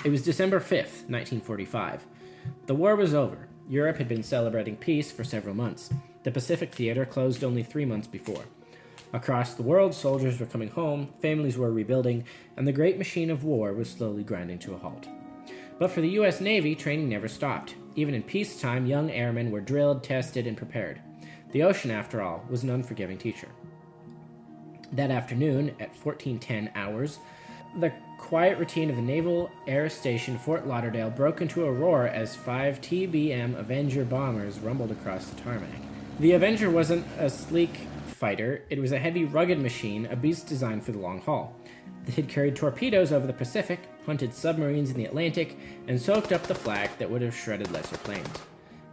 It was December 5th, 1945. The war was over. Europe had been celebrating peace for several months. The Pacific Theater closed only 3 months before. Across the world, soldiers were coming home, families were rebuilding, and the great machine of war was slowly grinding to a halt. But for the U.S. Navy, training never stopped. Even in peacetime, young airmen were drilled, tested, and prepared. The ocean, after all, was an unforgiving teacher. That afternoon, at 14:10 hours, the quiet routine of the Naval Air Station Fort Lauderdale broke into a roar as 5 TBM Avenger bombers rumbled across the tarmac. The Avenger wasn't a sleek fighter, it was a heavy, rugged machine, a beast designed for the long haul. It had carried torpedoes over the Pacific, hunted submarines in the Atlantic, and soaked up the flak that would have shredded lesser planes.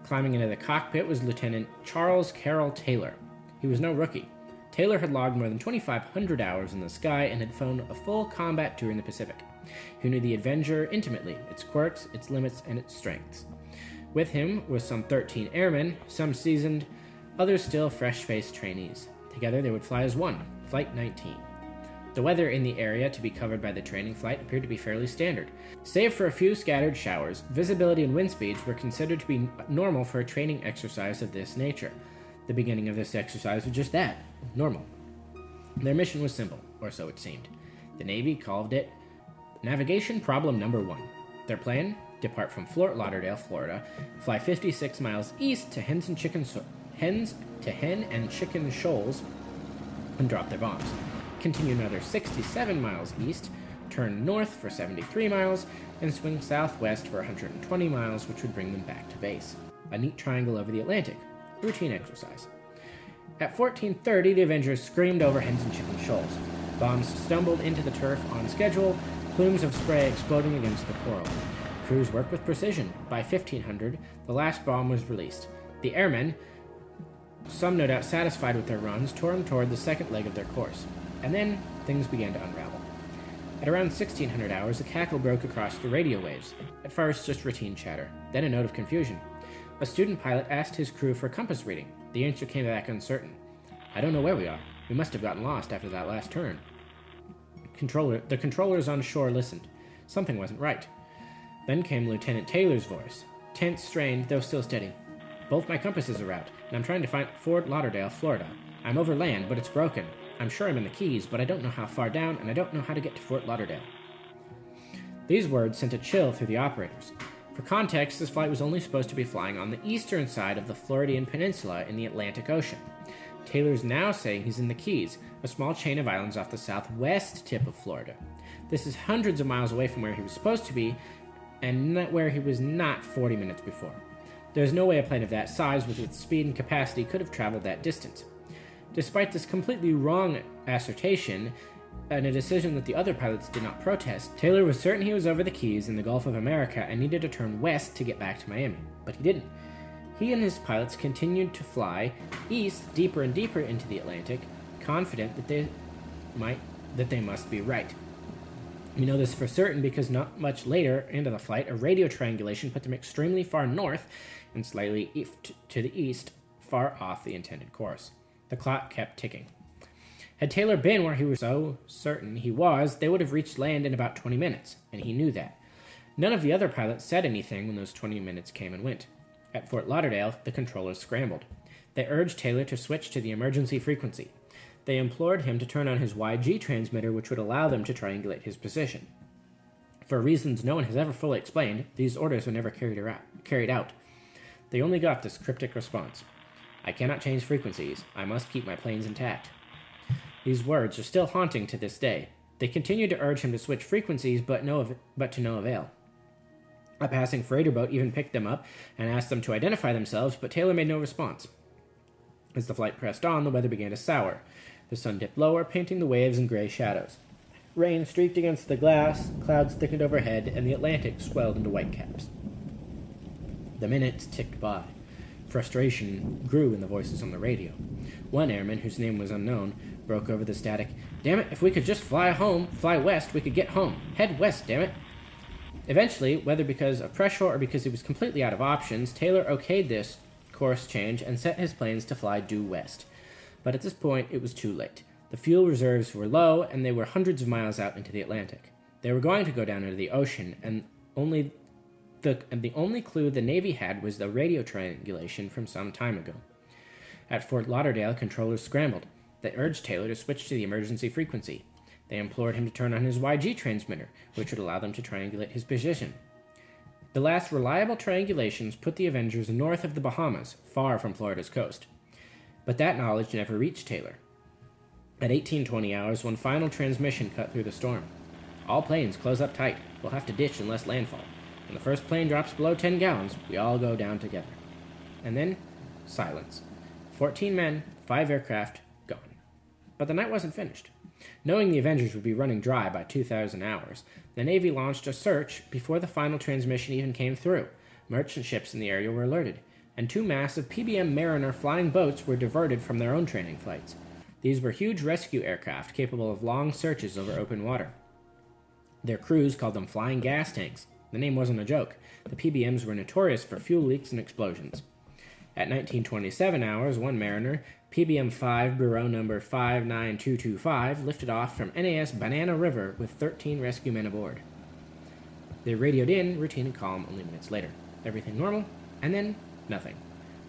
Climbing into the cockpit was Lieutenant Charles Carroll Taylor. He was no rookie. Taylor had logged more than 2,500 hours in the sky and had flown a full combat tour in the Pacific. He knew the Avenger intimately, its quirks, its limits, and its strengths. With him were some 13 airmen, some seasoned, others still fresh-faced trainees. Together they would fly as one, Flight 19. The weather in the area to be covered by the training flight appeared to be fairly standard. Save for a few scattered showers, visibility and wind speeds were considered to be normal for a training exercise of this nature. The beginning of this exercise was just that, normal. Their mission was simple, or so it seemed. The Navy called it Navigation Problem Number 1. Their plan? Depart from Fort Lauderdale, Florida, fly 56 miles east to Hen and Chicken Shoals, and drop their bombs. Continue another 67 miles east, turn north for 73 miles, and swing southwest for 120 miles, which would bring them back to base. A neat triangle over the Atlantic. Routine exercise. At 14:30, the Avengers screamed over Hen and Chicken Shoals. Bombs stumbled into the turf on schedule, plumes of spray exploding against the coral. Crews worked with precision. By 1500, the last bomb was released. The airmen, some no doubt satisfied with their runs, tore toward the second leg of their course. And then, things began to unravel. At around 1600 hours, a cackle broke across the radio waves. At first, just routine chatter, then a note of confusion. A student pilot asked his crew for a compass reading. The answer came back uncertain. "I don't know where we are. We must have gotten lost after that last turn." The controllers on shore listened. Something wasn't right. Then came Lieutenant Taylor's voice. Tense, strained, though still steady. "Both my compasses are out, and I'm trying to find Fort Lauderdale, Florida. I'm over land, but it's broken. I'm sure I'm in the Keys, but I don't know how far down, and I don't know how to get to Fort Lauderdale." These words sent a chill through the operators. For context, this flight was only supposed to be flying on the eastern side of the Floridian Peninsula in the Atlantic Ocean. Taylor's now saying he's in the Keys, a small chain of islands off the southwest tip of Florida. This is hundreds of miles away from where he was supposed to be, and not where he was not 40 minutes before. There's no way a plane of that size, with its speed and capacity, could have traveled that distance. Despite this completely wrong assertion, and a decision that the other pilots did not protest, Taylor was certain he was over the Keys in the Gulf of America and needed to turn west to get back to Miami. But he didn't. He and his pilots continued to fly east, deeper and deeper into the Atlantic, confident that they must be right. We know this for certain because not much later into the flight, a radio triangulation put them extremely far north and slightly to the east, far off the intended course. The clock kept ticking. Had Taylor been where he was so certain he was, they would have reached land in about 20 minutes, and he knew that. None of the other pilots said anything when those 20 minutes came and went. At Fort Lauderdale, the controllers scrambled. They urged Taylor to switch to the emergency frequency. They implored him to turn on his YG transmitter, which would allow them to triangulate his position. For reasons no one has ever fully explained, these orders were never carried out. They only got this cryptic response: "I cannot change frequencies. I must keep my planes intact." These words are still haunting to this day. They continued to urge him to switch frequencies, but to no avail. A passing freighter boat even picked them up and asked them to identify themselves, but Taylor made no response. As the flight pressed on, the weather began to sour. The sun dipped lower, painting the waves in gray shadows. Rain streaked against the glass, clouds thickened overhead, and the Atlantic swelled into whitecaps. The minutes ticked by. Frustration grew in the voices on the radio. One airman, whose name was unknown, broke over the static. "Damn it, if we could just fly west, we could get home. Head west, damn it." Eventually, whether because of pressure or because he was completely out of options, Taylor okayed this course change and set his planes to fly due west. But at this point, it was too late. The fuel reserves were low, and they were hundreds of miles out into the Atlantic. They were going to go down into the ocean, and the only clue the Navy had was the radio triangulation from some time ago. At Fort Lauderdale, controllers scrambled. They urged Taylor to switch to the emergency frequency. They implored him to turn on his YG transmitter, which would allow them to triangulate his position. The last reliable triangulations put the Avengers north of the Bahamas, far from Florida's coast. But that knowledge never reached Taylor. At 18:20 hours, one final transmission cut through the storm. All planes close up tight. We'll have to ditch unless landfall. When the first plane drops below 10 gallons, we all go down together. And then, silence. 14 men, 5 aircraft, gone. But the night wasn't finished. Knowing the Avengers would be running dry by 2,000 hours, the Navy launched a search before the final transmission even came through. Merchant ships in the area were alerted, and 2 massive PBM Mariner flying boats were diverted from their own training flights. These were huge rescue aircraft capable of long searches over open water. Their crews called them flying gas tanks. The name wasn't a joke. The PBMs were notorious for fuel leaks and explosions. At 19:27 hours, one Mariner, PBM-5, Bureau number 59225, lifted off from NAS Banana River with 13 rescue men aboard. They radioed in, routine and calm, only minutes later. Everything normal, and then nothing.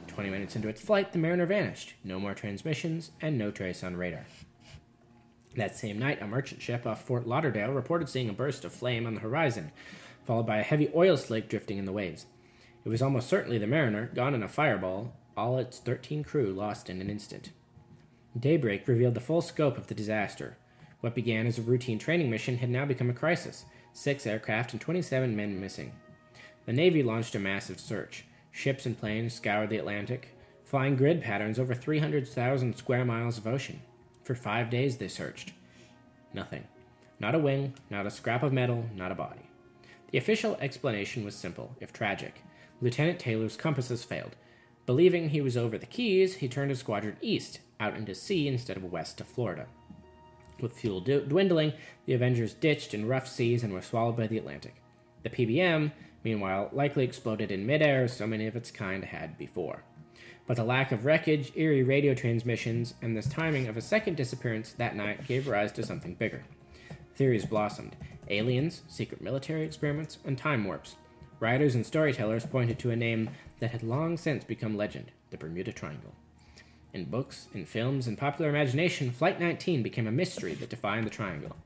20 minutes into its flight, the Mariner vanished. No more transmissions, and no trace on radar. That same night, a merchant ship off Fort Lauderdale reported seeing a burst of flame on the horizon, followed by a heavy oil slick drifting in the waves. It was almost certainly the Mariner, gone in a fireball, all its 13 crew lost in an instant. Daybreak revealed the full scope of the disaster. What began as a routine training mission had now become a crisis. 6 aircraft and 27 men missing. The Navy launched a massive search. Ships and planes scoured the Atlantic, flying grid patterns over 300,000 square miles of ocean. For 5 days they searched. Nothing. Not a wing, not a scrap of metal, not a body. The official explanation was simple, if tragic. Lieutenant Taylor's compasses failed. Believing he was over the Keys, he turned his squadron east, out into sea instead of west to Florida. With fuel dwindling, the Avengers ditched in rough seas and were swallowed by the Atlantic. The PBM, meanwhile, likely exploded in midair as so many of its kind had before. But the lack of wreckage, eerie radio transmissions, and the timing of a second disappearance that night gave rise to something bigger. Theories blossomed. Aliens, secret military experiments, and time warps. Writers and storytellers pointed to a name that had long since become legend, the Bermuda Triangle. In books, in films, and popular imagination, Flight 19 became a mystery that defined the triangle.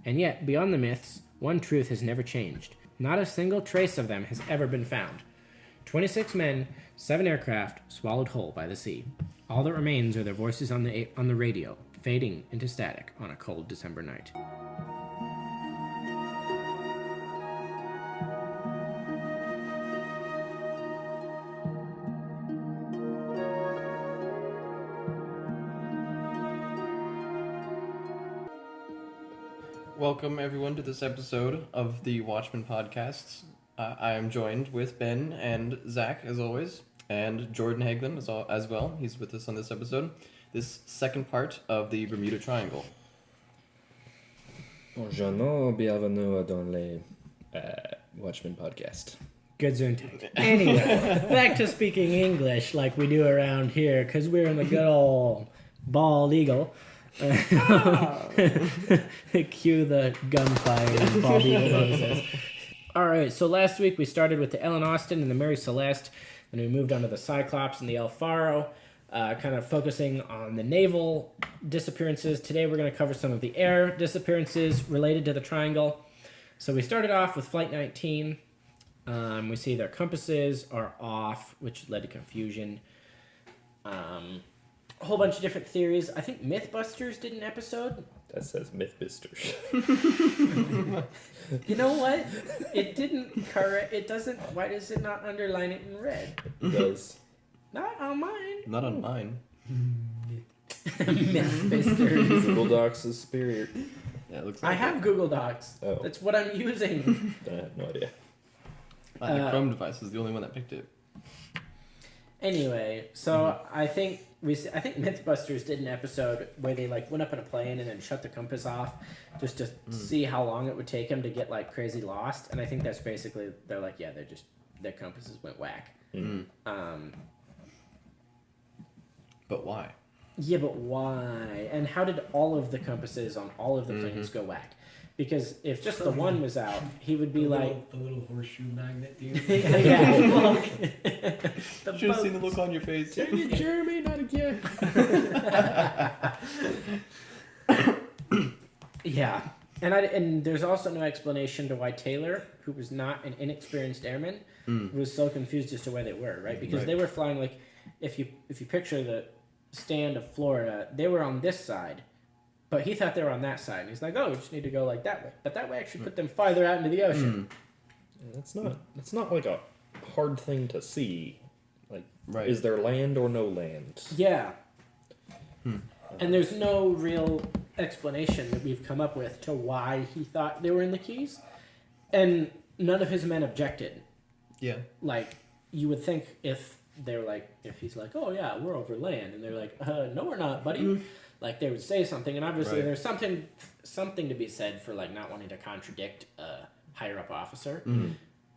And yet, beyond the myths, one truth has never changed. Not a single trace of them has ever been found. 26 men, 7 aircraft, swallowed whole by the sea. All that remains are their voices on the radio, fading into static on a cold December night. Welcome, everyone, to this episode of the Watchmen Podcast. I am joined with Ben and Zach, as always, and Jordan Hagelin as well. He's with us on this episode. This second part of the Bermuda Triangle. Bonjour, bienvenue dans les Watchmen Podcast. Good Gesundheit. Anyway, back to speaking English like we do around here, because we're in the good old bald eagle. Cue the gunfire and bald eagle noises. Alright, so last week we started with the Ellen Austin and the Mary Celeste, and we moved on to the Cyclops and the El Faro, kind of focusing on the naval disappearances. Today we're going to cover some of the air disappearances related to the triangle. So we started off with Flight 19. We see their compasses are off, which led to confusion. A whole bunch of different theories. I think Mythbusters did an episode. That says Mythbusters. You know what? It didn't correct. It doesn't. Why does it not underline it in red? It does. Not on mine. Not on mine. Mythbusters. Google Docs is superior. Yeah, it looks like I have Google Docs. Oh. That's what I'm using. I have no idea. The Chrome device is the only one that picked it. Anyway, so I think Mythbusters did an episode where they went up in a plane and then shut the compass off just to see how long it would take them to get crazy lost. And I think that's basically they're their compasses went whack. Mm-hmm. But why? Yeah, but why? And how did all of the compasses on all of the planes go whack? Because if just the one was out, he would be like... The little horseshoe magnet, dude. yeah. You should have seen the look on your face. Dang it, Jeremy, not again. Yeah. And there's also no explanation to why Taylor, who was not an inexperienced airman, was so confused as to where they were, right? Because they were flying like, if you picture the stand of Florida, they were on this side, but he thought they were on that side. And he's like, oh, we just need to go like that way. But that way actually put them farther out into the ocean. It's not like a hard thing to see. Like, Right. is there land or no land? Yeah. And there's no real explanation that we've come up with to why he thought they were in the Keys. And none of his men objected. Yeah. Like, you would think if they're like, if he's like, oh yeah, we're over land, and they're like, no, we're not, buddy. Like, they would say something, and obviously there's something to be said for like not wanting to contradict a higher up officer.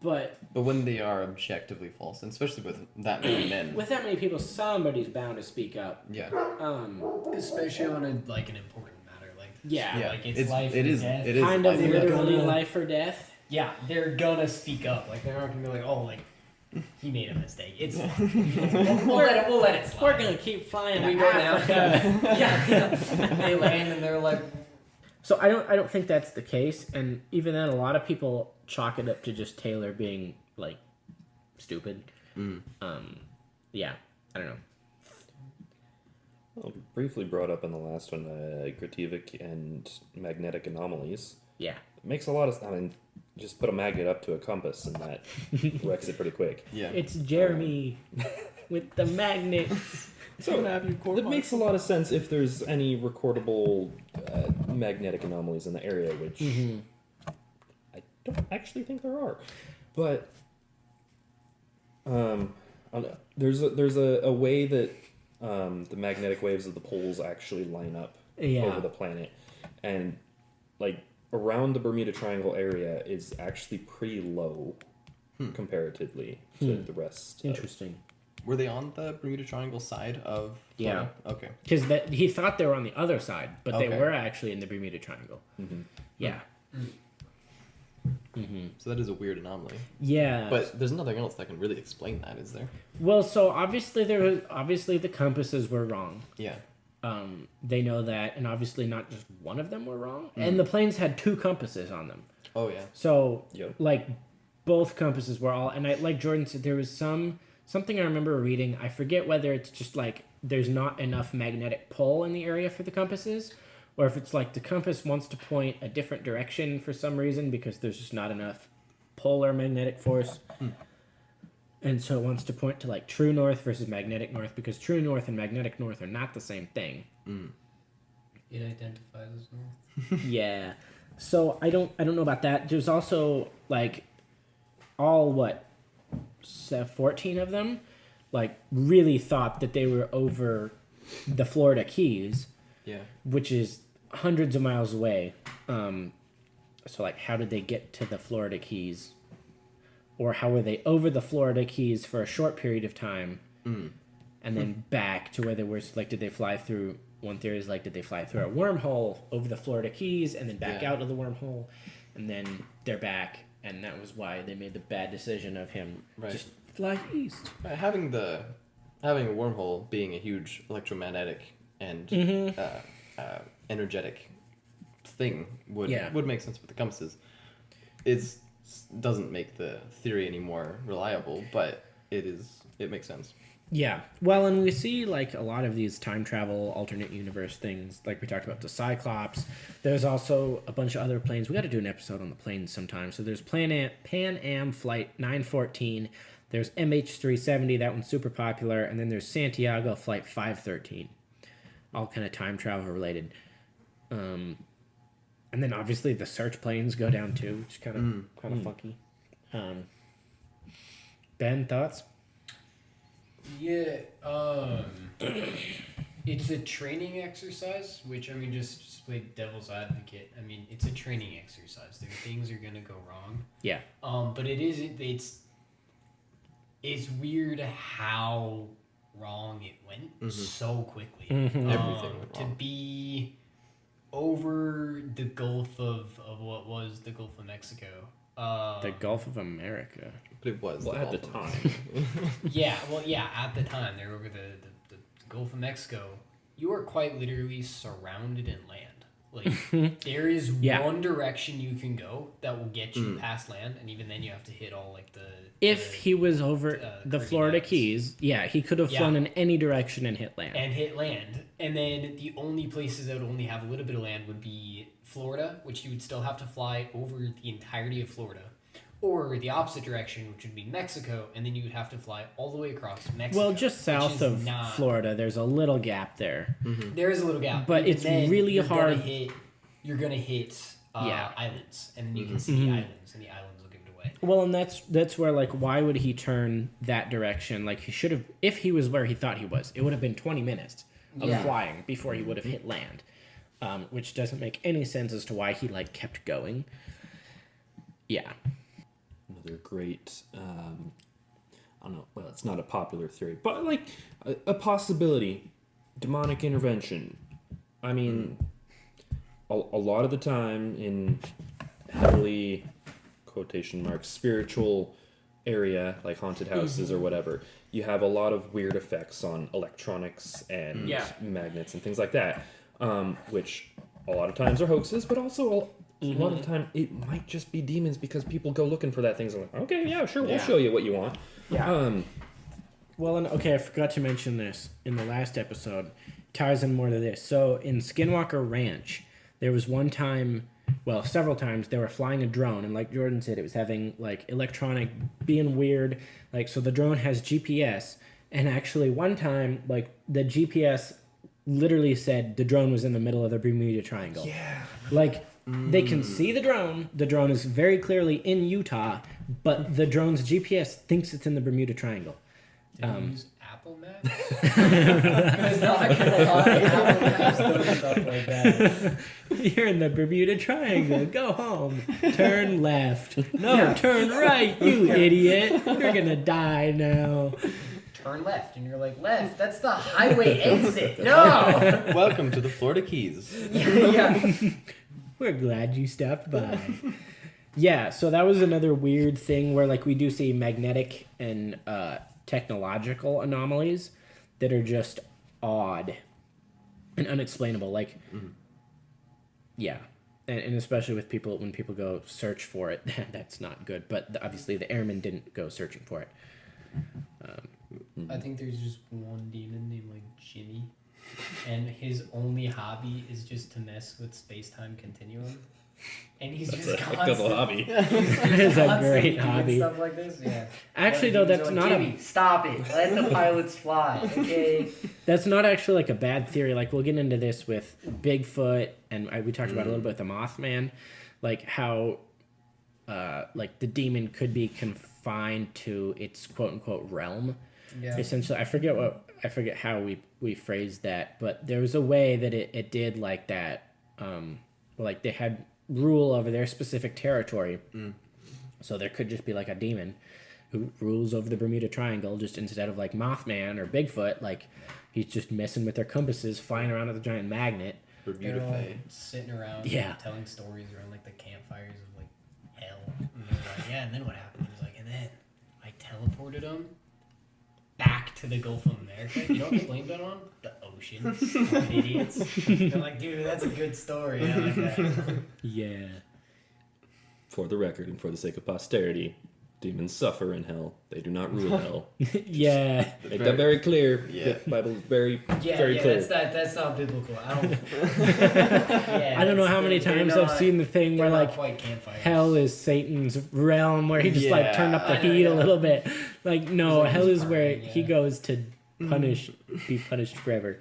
But when they are objectively false, and especially with that many men. with that many people, somebody's bound to speak up. Yeah. Especially on an important matter. Like, Yeah. like it's life or death. It is Kind of life or death. literally life or death. Yeah, they're gonna speak up. Like, they're not gonna be like, oh, like, he made a mistake. It's we'll let it slide. We're gonna keep flying We to go now. Africa. yeah. They land and they're like, So I don't think that's the case, and even then, a lot of people chalk it up to just Taylor being like stupid. Yeah, I don't know. Well, briefly brought up in the last one, Grativic and magnetic anomalies. Yeah, It makes a lot of... I mean, just put a magnet up to a compass and that wrecks it pretty quick. Yeah. it's Jeremy with the magnet. So it makes a lot of sense if there's any recordable magnetic anomalies in the area, which I don't actually think there are. But there's a way that the magnetic waves of the poles actually line up over the planet, and like around the Bermuda Triangle area is actually pretty low comparatively to the rest. Interesting. Were they on the Bermuda Triangle side of Florida? Yeah. Okay. Because he thought they were on the other side, but they Okay. were actually in the Bermuda Triangle. Yeah. So that is a weird anomaly. Yeah. But there's nothing else that can really explain that, is there? Well, so obviously the compasses were wrong. Yeah. They know that, and obviously not just one of them were wrong. And the planes had 2 compasses on them. Oh, yeah. So, Yep. like, both compasses were all... And like Jordan said, there was something I remember reading. I forget whether it's just, like, there's not enough magnetic pull in the area for the compasses, or if it's, like, the compass wants to point a different direction for some reason because there's just not enough pull or magnetic force. And so it wants to point to, like, true north versus magnetic north, because true north and magnetic north are not the same thing. it identifies as north. Yeah. So I don't know about that. There's also like all 14 of them like really thought that they were over the Florida Keys, Yeah. which is hundreds of miles away. So like how did they get to the Florida Keys? Or how were they over the Florida Keys for a short period of time and then back to where they were? Like, did they fly through? One theory is like, did they fly through a wormhole over the Florida Keys and then back out of the wormhole, and then they're back, and that was why they made the bad decision of him just fly east. Having a wormhole being a huge electromagnetic and energetic thing would make sense with the compasses. It doesn't make the theory any more reliable, but it makes sense. Yeah. Well, and we see like a lot of these time travel, alternate universe things, like we talked about the Cyclops. There's also a bunch of other planes. We got to do an episode on the planes sometime. So there's Pan Am Flight 914. There's MH370. That one's super popular. And then there's Santiago Flight 513. All kind of time travel related. And then obviously the search planes go down too, which is kind of funky. Ben, thoughts? Yeah, it's a training exercise, which, I mean, just play devil's advocate. I mean, it's a training exercise. There things are gonna go wrong. Yeah. But it's weird how wrong it went so quickly. Everything went To wrong. be over the Gulf of what was the Gulf of Mexico. The Gulf of America. But it was Well, at the Gulf of time. At the time they're over the Gulf of Mexico. You are quite literally surrounded in land. Like there is one direction you can go that will get you past land, and even then you have to hit all like the. If he was over the Florida Islands. Keys, he could have flown in any direction and hit land. And then the only places that would only have a little bit of land would be Florida, which you would still have to fly over the entirety of Florida, or the opposite direction, which would be Mexico, and then you would have to fly all the way across Mexico. Well, just south of Florida, there's a little gap there. Mm-hmm. There is a little gap, but it's really hard. You're gonna hit islands, and then you can see the islands, and the islands will give it away. Well, and that's where, like, why would he turn that direction? Like, he should have, if he was where he thought he was, it would have been 20 minutes of flying before he would have hit land, which doesn't make any sense as to why he, like, kept going. Yeah. Another great, I don't know, well, it's not a popular theory, but, like, a possibility, demonic intervention. I mean, a lot of the time in heavily, quotation marks, spiritual area, like haunted houses or whatever, you have a lot of weird effects on electronics and magnets and things like that, which a lot of times are hoaxes, but also a lot of the time it might just be demons because people go looking for that things and like, okay, yeah, sure, we'll show you what you want. Well, and okay, I forgot to mention this in the last episode. Ties in more to this. So in Skinwalker Ranch, there was one time, well, several times, they were flying a drone, and like Jordan said, it was having, like, electronic, being weird, like, so the drone has GPS, and actually one time, like, the GPS literally said the drone was in the middle of the Bermuda Triangle. Yeah. Like, they can see the drone is very clearly in Utah, but the drone's GPS thinks it's in the Bermuda Triangle. Did you use Apple Maps? Because not gonna lie, Apple Maps does stuff like that. You're in the Bermuda Triangle. Go home. Turn left. No, turn right, you idiot. You're gonna die now. Turn left, and you're like, left? That's the highway exit. No! Welcome to the Florida Keys. Yeah. We're glad you stopped by. Yeah, so that was another weird thing where, like, we do see magnetic and technological anomalies that are just odd and unexplainable. Like, yeah. And especially with people, when people go search for it, that's not good. But obviously the airmen didn't go searching for it. I think there's just one demon named, like, Jimmy. And his only hobby is just to mess with space-time continuum. And he's That's just a heck of a hobby. It's a great hobby. Stuff like this, yeah. Actually, though, that's not Jimmy, stop it. Let the pilots fly, okay? That's not actually, like, a bad theory. Like, we'll get into this with Bigfoot, and we talked about it a little bit with the Mothman, like how, like, the demon could be confined to its quote-unquote realm. Yeah. Essentially, I forget how we phrased that, but there was a way that it did like that. Like, they had rule over their specific territory. So there could just be, like, a demon who rules over the Bermuda Triangle, just instead of, like, Mothman or Bigfoot, like, he's just messing with their compasses, flying around with a giant magnet. Bermuda They're all Fae. sitting around telling stories around, like, the campfires of, like, hell. And they're like, yeah, and then what happened? He's like, and then I teleported them back to the Gulf of America. You know what they blamed it on? The ocean. Idiots. They're like, dude, that's a good story. I like that. Yeah. For the record and for the sake of posterity, demons suffer in hell. They do not rule hell. Yeah. Make that very clear. Yeah. The Bible is very Yeah, very clear. That's not biblical. I don't. I don't know how many times I've seen the thing where, like, quite campfires. hell is Satan's realm, where he just like turned up the heat a little bit. Like, no, like hell he's is where burning, he goes to be punished forever.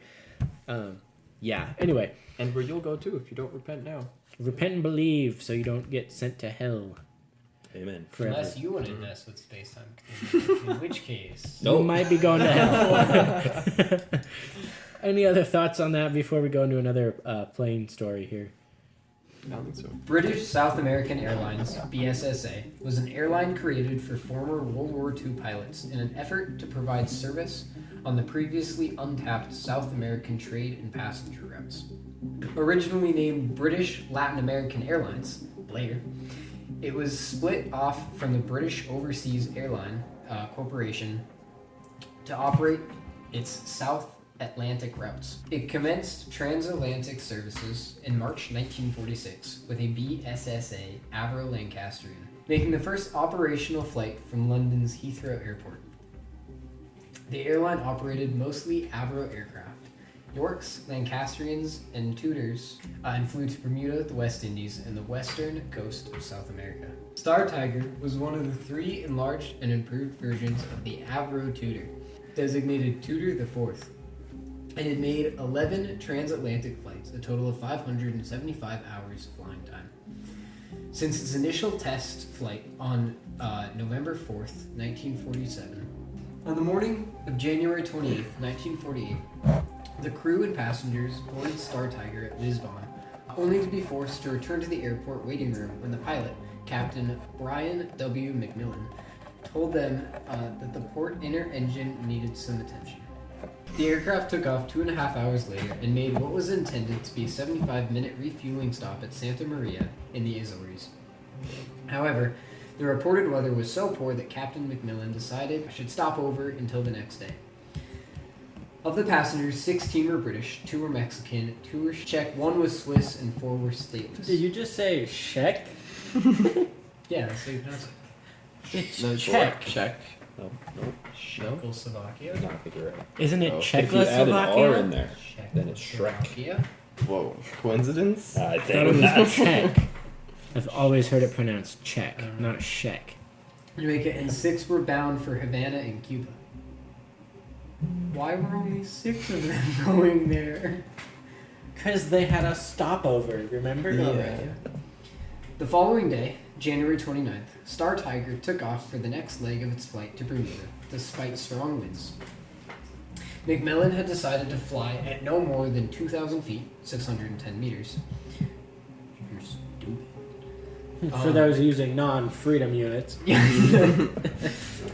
Yeah. Anyway, And where you'll go too if you don't repent now. repent and believe, so you don't get sent to hell Amen. forever. Unless you want to mess with space-time continuum, in which case... You might be going to hell. Any other thoughts on that before we go into another plane story here? I don't think so. British South American Airlines, BSSA, was an airline created for former World War II pilots in an effort to provide service on the previously untapped South American trade and passenger routes. Originally named British Latin American Airlines, Blair, it was split off from the British Overseas Airline Corporation to operate its South Atlantic routes. It commenced transatlantic services in March 1946 with a BSSA Avro Lancastrian, making the first operational flight from London's Heathrow Airport. The airline operated mostly Avro aircraft, Yorks, Lancastrians, and Tudors, and flew to Bermuda, the West Indies, and the western coast of South America. Star Tiger was one of the 3 enlarged and improved versions of the Avro Tudor, designated Tudor IV, and it made 11 transatlantic flights, a total of 575 hours flying time. Since its initial test flight on November 4th, 1947, on the morning of January 28th, 1948, the crew and passengers boarded Star Tiger at Lisbon, only to be forced to return to the airport waiting room when the pilot, Captain Brian W. McMillan, told them that the port inner engine needed some attention. The aircraft took off 2.5 hours later and made what was intended to be a 75-minute refueling stop at Santa Maria in the Azores. However, the reported weather was so poor that Captain McMillan decided it should stop over until the next day. Of the passengers, 16 were British, 2 were Mexican, 2 were Czech, 1 was Swiss, and 4 were stateless. Did you just say Czech? Yeah, that's how you pronounce it. It's No, Czech. Czech. No. Czechoslovakia. No, I think you're right. Isn't it Oh. If you add an R in Czechoslovakia? there, then it's Shrek. Czechoslovakia. Whoa. Coincidence? I I thought it think was not. Czech. I've always heard it pronounced Czech, not Czech. Jamaica, and 6 were bound for Havana and Cuba. Why were only 6 of them going there? Because they had a stopover, remember? Yeah. The following day, January 29th, Star Tiger took off for the next leg of its flight to Bermuda, despite strong winds. McMillan had decided to fly at no more than 2,000 feet, 610 meters. You're stupid. For those using non-freedom units.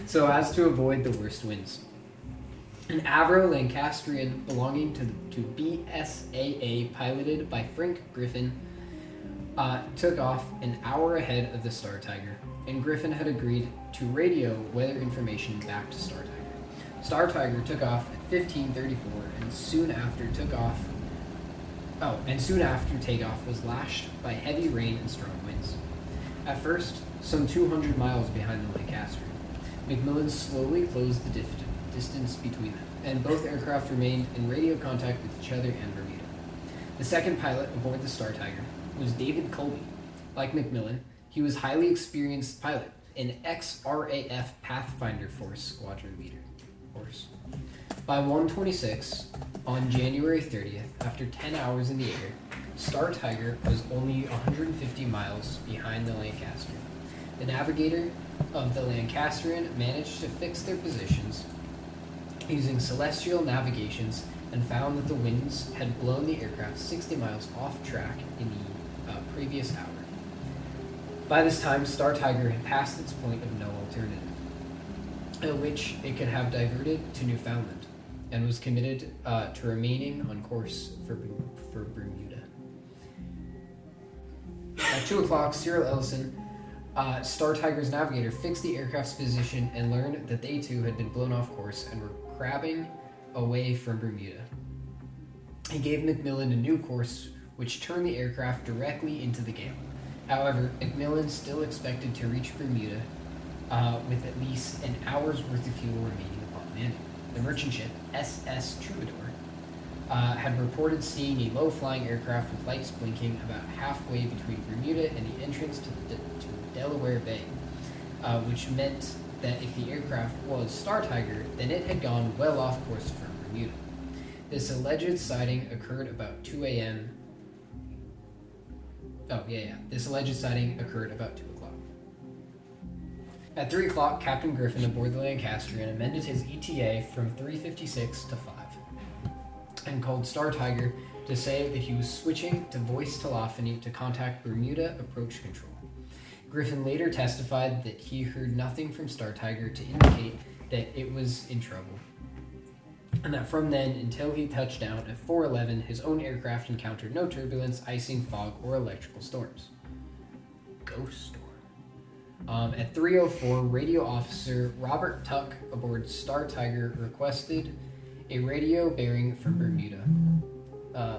So as to avoid the worst winds. An Avro Lancastrian belonging to BSAA, piloted by Frank Griffin, took off an hour ahead of the Star Tiger, and Griffin had agreed to radio weather information back to Star Tiger. Star Tiger took off at 15:34, and soon after takeoff was lashed by heavy rain and strong winds. At first, some 200 miles behind the Lancastrian, McMillan slowly closed the distance between them, and both aircraft remained in radio contact with each other and Bermuda. The second pilot aboard the Star Tiger was David Colby. Like McMillan, he was highly experienced pilot, an ex-RAF Pathfinder Force squadron leader. By 1:26 on January 30th, after 10 hours in the air, Star Tiger was only 150 miles behind the Lancastrian. The navigator of the Lancastrian managed to fix their positions using celestial navigations and found that the winds had blown the aircraft 60 miles off track in the previous hour. By this time, Star Tiger had passed its point of no alternative, at which it could have diverted to Newfoundland, and was committed to remaining on course for Bermuda. At 2 o'clock, Cyril Ellison, Star Tiger's navigator, fixed the aircraft's position and learned that they too had been blown off course and were crabbing away from Bermuda. He gave McMillan a new course, which turned the aircraft directly into the gale. However, McMillan still expected to reach Bermuda with at least an hour's worth of fuel remaining upon landing. The merchant ship, SS Troubadour, had reported seeing a low-flying aircraft with lights blinking about halfway between Bermuda and the entrance to Delaware Bay, which meant that if the aircraft was Star Tiger, then it had gone well off course from Bermuda. This alleged sighting occurred about 2 a.m. This alleged sighting occurred about 2 o'clock. At 3 o'clock, Captain Griffin aboard the Lancastrian amended his ETA from 3:56 to 5, and called Star Tiger to say that he was switching to voice telephony to contact Bermuda approach control. Griffin later testified that he heard nothing from Star Tiger to indicate that it was in trouble. and that from then until he touched down at 4:11, his own aircraft encountered no turbulence, icing, fog, or electrical storms. Ghost storm. At 3:04, radio officer Robert Tuck aboard Star Tiger requested a radio bearing from Bermuda,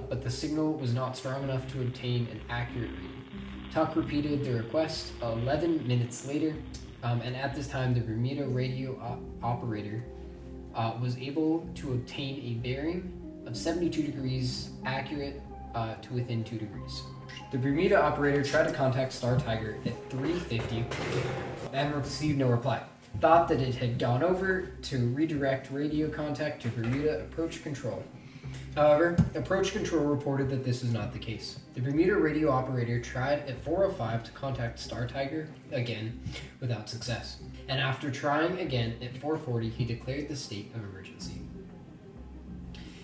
but the signal was not strong enough to obtain an accurate reading. Tuck repeated the request 11 minutes later, and at this time the Bermuda radio operator was able to obtain a bearing of 72 degrees accurate to within 2 degrees. The Bermuda operator tried to contact Star Tiger at 3:50 and received no reply. Thought that it had gone over to redirect radio contact to Bermuda Approach Control. However, Approach Control reported that this is not the case. The Bermuda radio operator tried at 4:05 to contact Star Tiger again without success. And after trying again at 4:40, he declared the state of emergency.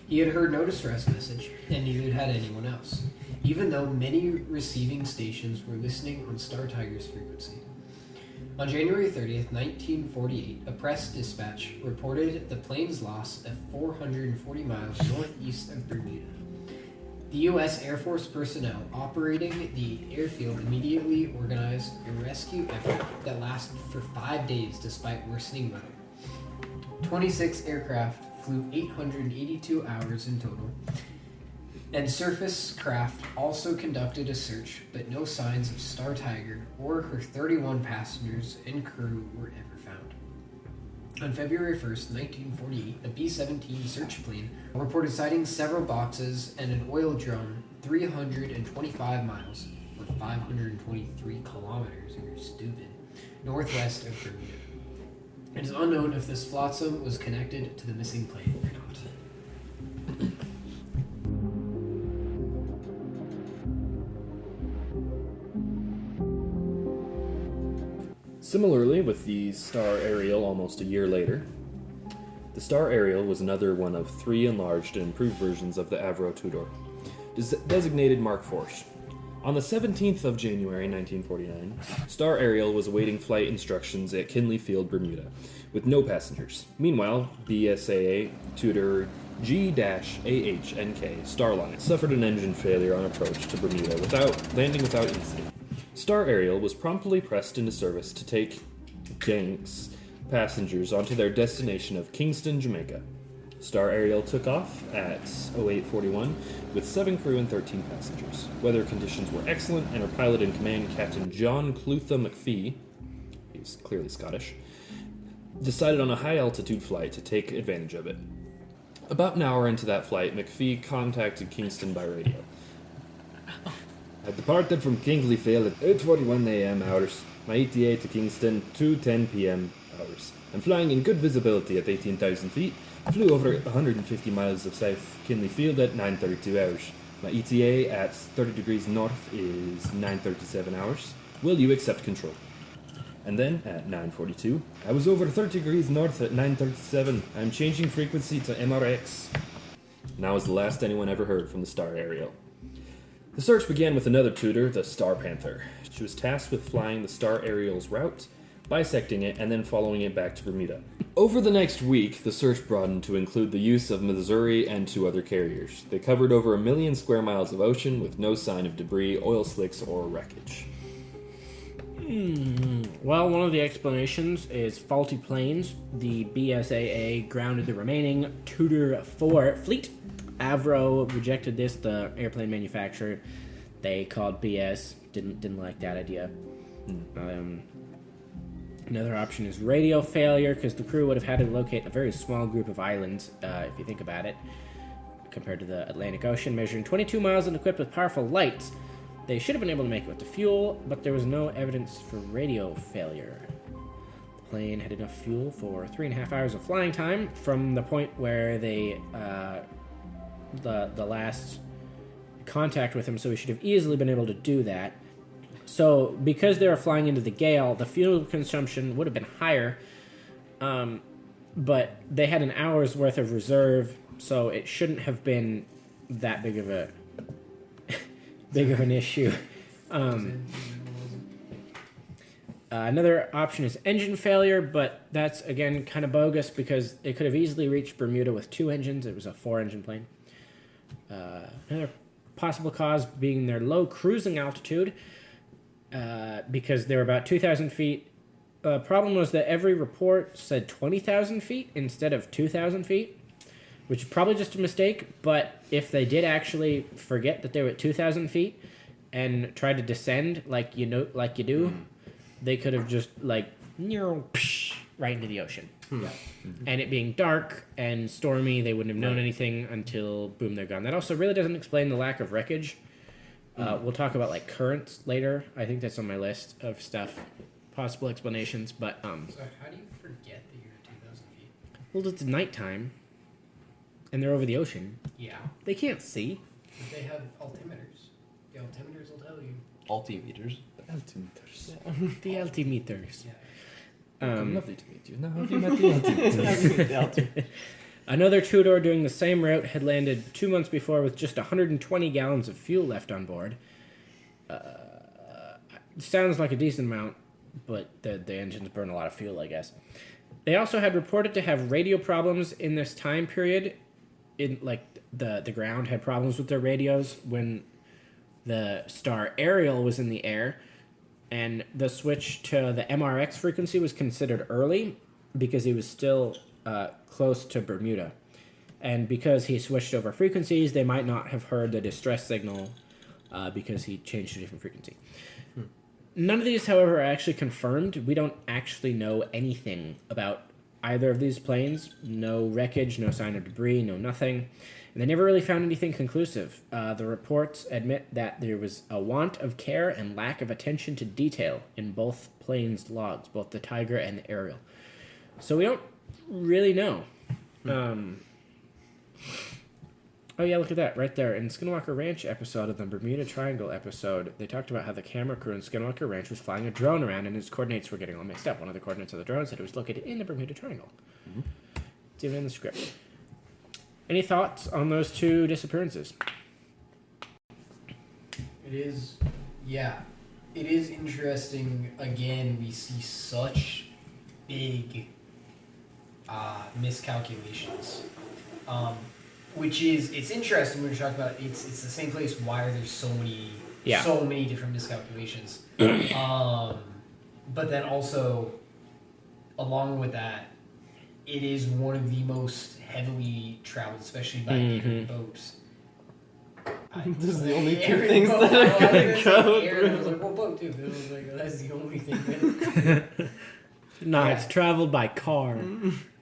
He had heard no distress message, and neither had anyone else, even though many receiving stations were listening on Star Tiger's frequency. On January 30th, 1948, a press dispatch reported the plane's loss at 440 miles northeast of Bermuda. The U.S. Air Force personnel operating the airfield immediately organized a rescue effort that lasted for 5 days despite worsening weather. 26 aircraft flew 882 hours in total, and surface craft also conducted a search, but no signs of Star Tiger or her 31 passengers and crew were ever found. On February 1st, 1948, a B-17 search plane reported sighting several boxes and an oil drum 325 miles, or 523 kilometers, if you're stupid, northwest of Bermuda. It is unknown if this flotsam was connected to the missing plane or not. Similarly, with the Star Ariel almost a year later, the Star Ariel was another one of 3 enlarged and improved versions of the Avro Tudor, designated Mark IV. On the 17th of January 1949, Star Ariel was awaiting flight instructions at Kinley Field, Bermuda, with no passengers. Meanwhile, BSAA Tudor G-AHNK Starline suffered an engine failure on approach to Bermuda landing without incident. Star Ariel was promptly pressed into service to take Jenks passengers onto their destination of Kingston, Jamaica. Star Ariel took off at 0841 with 7 crew and 13 passengers. Weather conditions were excellent, and her pilot in command, Captain John Clutha McPhee, he was clearly Scottish, decided on a high-altitude flight to take advantage of it. About an hour into that flight, McPhee contacted Kingston by radio. I departed from Kingsley Field at 8:41 a.m. hours. My ETA to Kingston, 2:10 p.m. hours. I'm flying in good visibility at 18,000 feet. I flew over 150 miles of South Kinley Field at 9:32 hours. My ETA at 30 degrees north is 9:37 hours. Will you accept control? And then, at 9:42, I was over 30 degrees north at 9:37. I'm changing frequency to MRX. And that was the last anyone ever heard from the Star Ariel. The search began with another Tudor, the Star Panther. She was tasked with flying the Star Ariel's route, bisecting it, and then following it back to Bermuda. Over the next week, the search broadened to include the use of Missouri and 2 other carriers. They covered over 1 million square miles of ocean with no sign of debris, oil slicks, or wreckage. Well, one of the explanations is faulty planes. The BSAA grounded the remaining Tudor 4 fleet. Avro rejected this, the airplane manufacturer. They called BS. Didn't like that idea. Another option is radio failure, because the crew would have had to locate a very small group of islands, if you think about it, compared to the Atlantic Ocean, measuring 22 miles and equipped with powerful lights. They should have been able to make it with the fuel, but there was no evidence for radio failure. The plane had enough fuel for 3.5 hours of flying time from the point where they the last contact with him, so we should have easily been able to do that. So because they were flying into the gale, the fuel consumption would have been higher, but they had an hour's worth of reserve, so it shouldn't have been that big of an issue. Another option is engine failure, but that's, again, kind of bogus because it could have easily reached Bermuda with 2 engines. It was a 4-engine plane. Another possible cause being their low cruising altitude because they were about 2,000 feet. The problem was that every report said 20,000 feet instead of 2,000 feet, which is probably just a mistake, but if they did actually forget that they were at 2,000 feet and try to descend like you do, they could have just right into the ocean. Yeah. And it being dark and stormy, they wouldn't have known anything until boom, they're gone. That also really doesn't explain the lack of wreckage. We'll talk about currents later. I think that's on my list of stuff, possible explanations. But So how do you forget that you're at 2,000 feet? well, it's nighttime, and they're over the ocean. Yeah. They can't see. But they have altimeters. The altimeters will tell you. Altimeters. Altimeters. The altimeters. Yeah. Lovely to meet you. Now have you met the altimeters? Another two-door doing the same route had landed 2 months before with just 120 gallons of fuel left on board. Sounds like a decent amount, but the engines burn a lot of fuel, I guess. They also had reported to have radio problems in this time period. The ground had problems with their radios when the Star Ariel was in the air, and the switch to the MRX frequency was considered early because he was still close to Bermuda. And because he switched over frequencies, they might not have heard the distress signal because he changed to a different frequency. None of these, however, are actually confirmed. We don't actually know anything about either of these planes. No wreckage, no sign of debris, no nothing. And they never really found anything conclusive. The reports admit that there was a want of care and lack of attention to detail in both planes' logs, both the Tiger and the Ariel. So we don't really know. Oh yeah, look at that right there. In Skinwalker Ranch episode of the Bermuda Triangle episode, they talked about how the camera crew in Skinwalker Ranch was flying a drone around and its coordinates were getting all mixed up. One of the coordinates of the drone said it was located in the Bermuda Triangle. It's even in the script. Any thoughts on those 2 disappearances? It is, yeah. It is interesting. Again, we see such big miscalculations. Which is, it's interesting when you're talking about it's the same place. Why are there so many different miscalculations? But then also, along with that, it is one of the most heavily traveled, especially by air boats. This is the only 2 things that are gonna go through. I was like, well, boat too. It was like, that's the only thing that... It's traveled by car.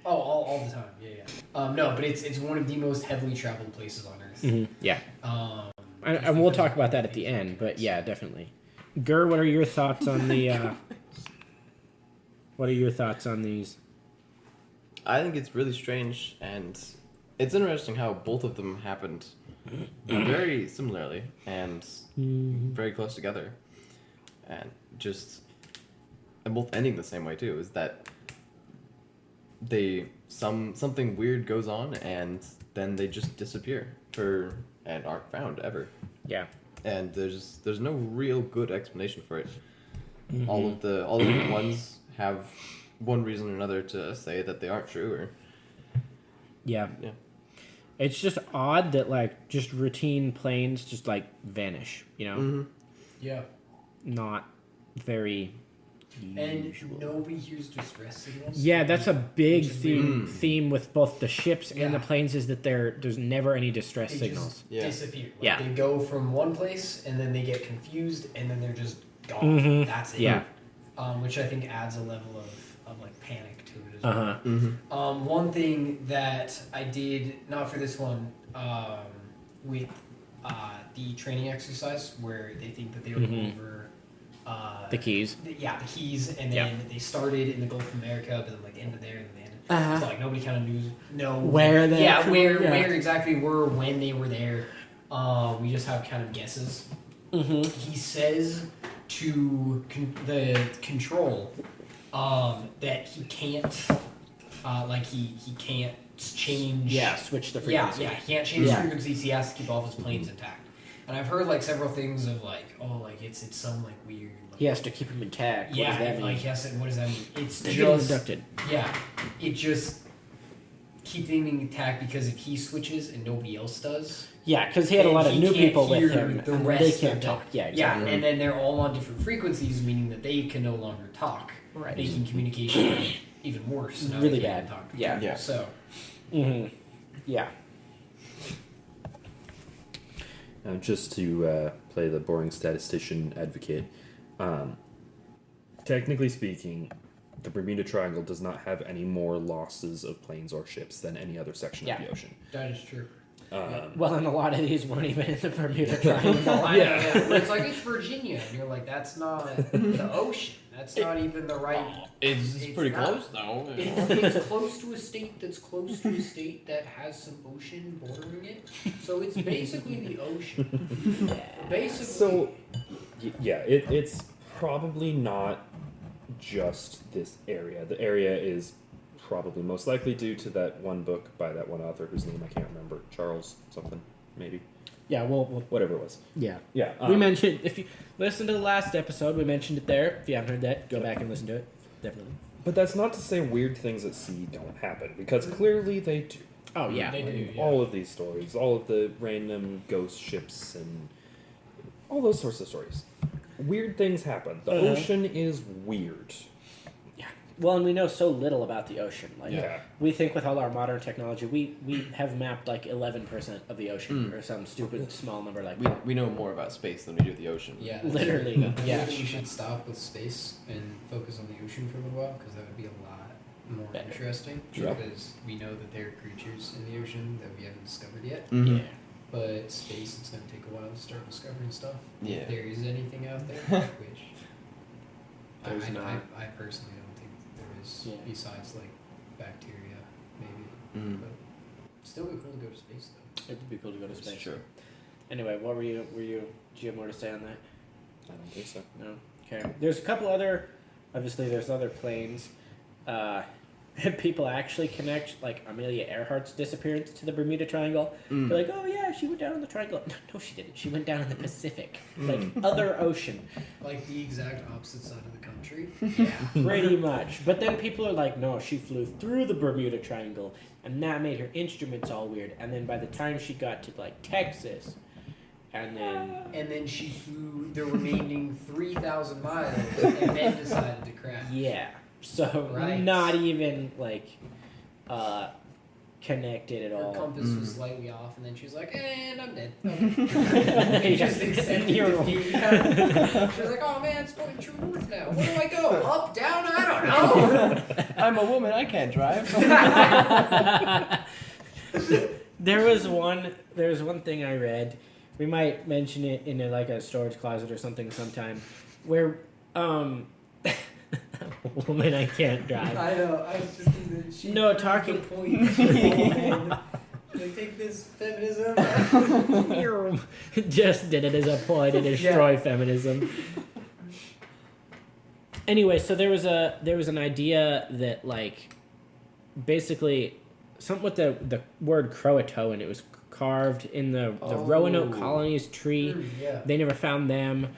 Oh, all the time. Yeah. No, but it's one of the most heavily traveled places on Earth. Yeah. And we'll talk about that at the end, but yeah, definitely. Gur, what are your thoughts on the... what are your thoughts on these? I think it's really strange, and it's interesting how both of them happened very similarly and very close together, and both ending the same way too. Is that something weird goes on, and then they just disappear and aren't found ever. Yeah. And there's no real good explanation for it. All of the ones have one reason or another to say that they aren't true, or Yeah. It's just odd that just routine planes just vanish, you know? Yeah. Not very And usual. nobody hears distress signals. Yeah, that's a big theme with both the ships and the planes is that there's never any distress They signals. just disappear. Yeah. They go from one place and then they get confused and then they're just gone. That's it. Yeah. Which I think adds a level of panic to it as well. One thing that I did, not for this one, with the training exercise where they think that they were over The Keys. the Keys, and then they started in the Gulf of America, but then they ended there, and then they ended. So nobody kind of know Where they where exactly were when they were there. We just have kind of guesses. He says to the control that he can't he can't change. Yeah, switch the frequency. Yeah, he can't change frequencies. He has to keep all of his planes intact. And I've heard like several things of like, oh, like it's some like weird. Like, He has to keep him intact. What yeah, does that mean? like yes, what does that mean? It's They're getting just abducted. yeah, it just keep them intact because if he switches and nobody else does. Yeah, because he had a then lot of he new can't people with hear him, the and rest they of can't them. talk. Yeah, exactly. Yeah, and then they're all on different frequencies, meaning that they can no longer talk, Right. making communication even worse. Now Really they can't bad. Talk to Yeah. people. Yeah. So Yeah. Now, just to play the boring statistician advocate, technically speaking, the Bermuda Triangle does not have any more losses of planes or ships than any other section of Yeah. the ocean. that is true. Well, and a lot of these weren't even in the Bermuda Triangle. I know, yeah. It's like it's Virginia, and you're like, that's not the ocean. That's not even the right. It's pretty not. close though. It's close to a state that's close to a state that has some ocean bordering it. So it's basically the ocean. Basically. So, yeah, it's probably not just this area. The area is probably most likely due to that one book by that one author whose name I can't remember. Charles something, maybe. Yeah, well, Whatever it was. yeah. Yeah. We mentioned, if you listen to the last episode, we mentioned it there. If you haven't heard that, go back and listen to it. Definitely. But that's not to say weird things at sea don't happen, because clearly they do. Oh, yeah. They do, yeah. All of these stories, all of the random ghost ships and all those sorts of stories. Weird things happen. The ocean is weird. Well, and we know so little about the ocean. Like, Yeah. we think with all our modern technology, we have mapped like 11% of the ocean or some stupid small number like that. We know more about space than we do the ocean. Yeah. Literally, yeah. Maybe we should stop with space and focus on the ocean for a little while because that would be a lot more Better. interesting. Sure. Because we know that there are creatures in the ocean that we haven't discovered yet. Mhm. Yeah. But space, it's going to take a while to start discovering stuff. Yeah. If there is anything out there, which There's I not. personally don't think there is, Yeah. besides like bacteria, maybe. Mm. But still be cool to go to space though. It would be cool to go to That's space. true. Anyway, what were you? Do you have more to say on that? I don't think so. No. Okay. There's a couple other. Obviously, there's other planes. People actually connect like Amelia Earhart's disappearance to the Bermuda Triangle. Mm. They're like, oh yeah, she went down in the Triangle. No, she didn't. She went down in the Pacific, like other ocean. Like the exact opposite side of the country. Yeah, pretty much. But then people are like, no, she flew through the Bermuda Triangle, and that made her instruments all weird. And then by the time she got to like Texas, and then she flew the remaining 3,000 miles and then decided to crash. yeah, so Right. not even like connected at Her all. compass Mm. was slightly off, and then she's like, and I'm dead. Okay. Just accepted defeat. She's like, oh man, it's going true north now. Where do I go? Up, down? I don't know. I'm a woman. I can't drive. There was one thing I read. We might mention it in like a storage closet or something sometime, where woman I can't drive. I know. I was just thinking that she. No, proved talking- the point. Man. Like, take this feminism. Just did it as a ploy to destroy feminism. Anyway, so there was an idea that like basically something with the word Croatoan. It was carved in the Roanoke colony's tree. Yeah. They never found them.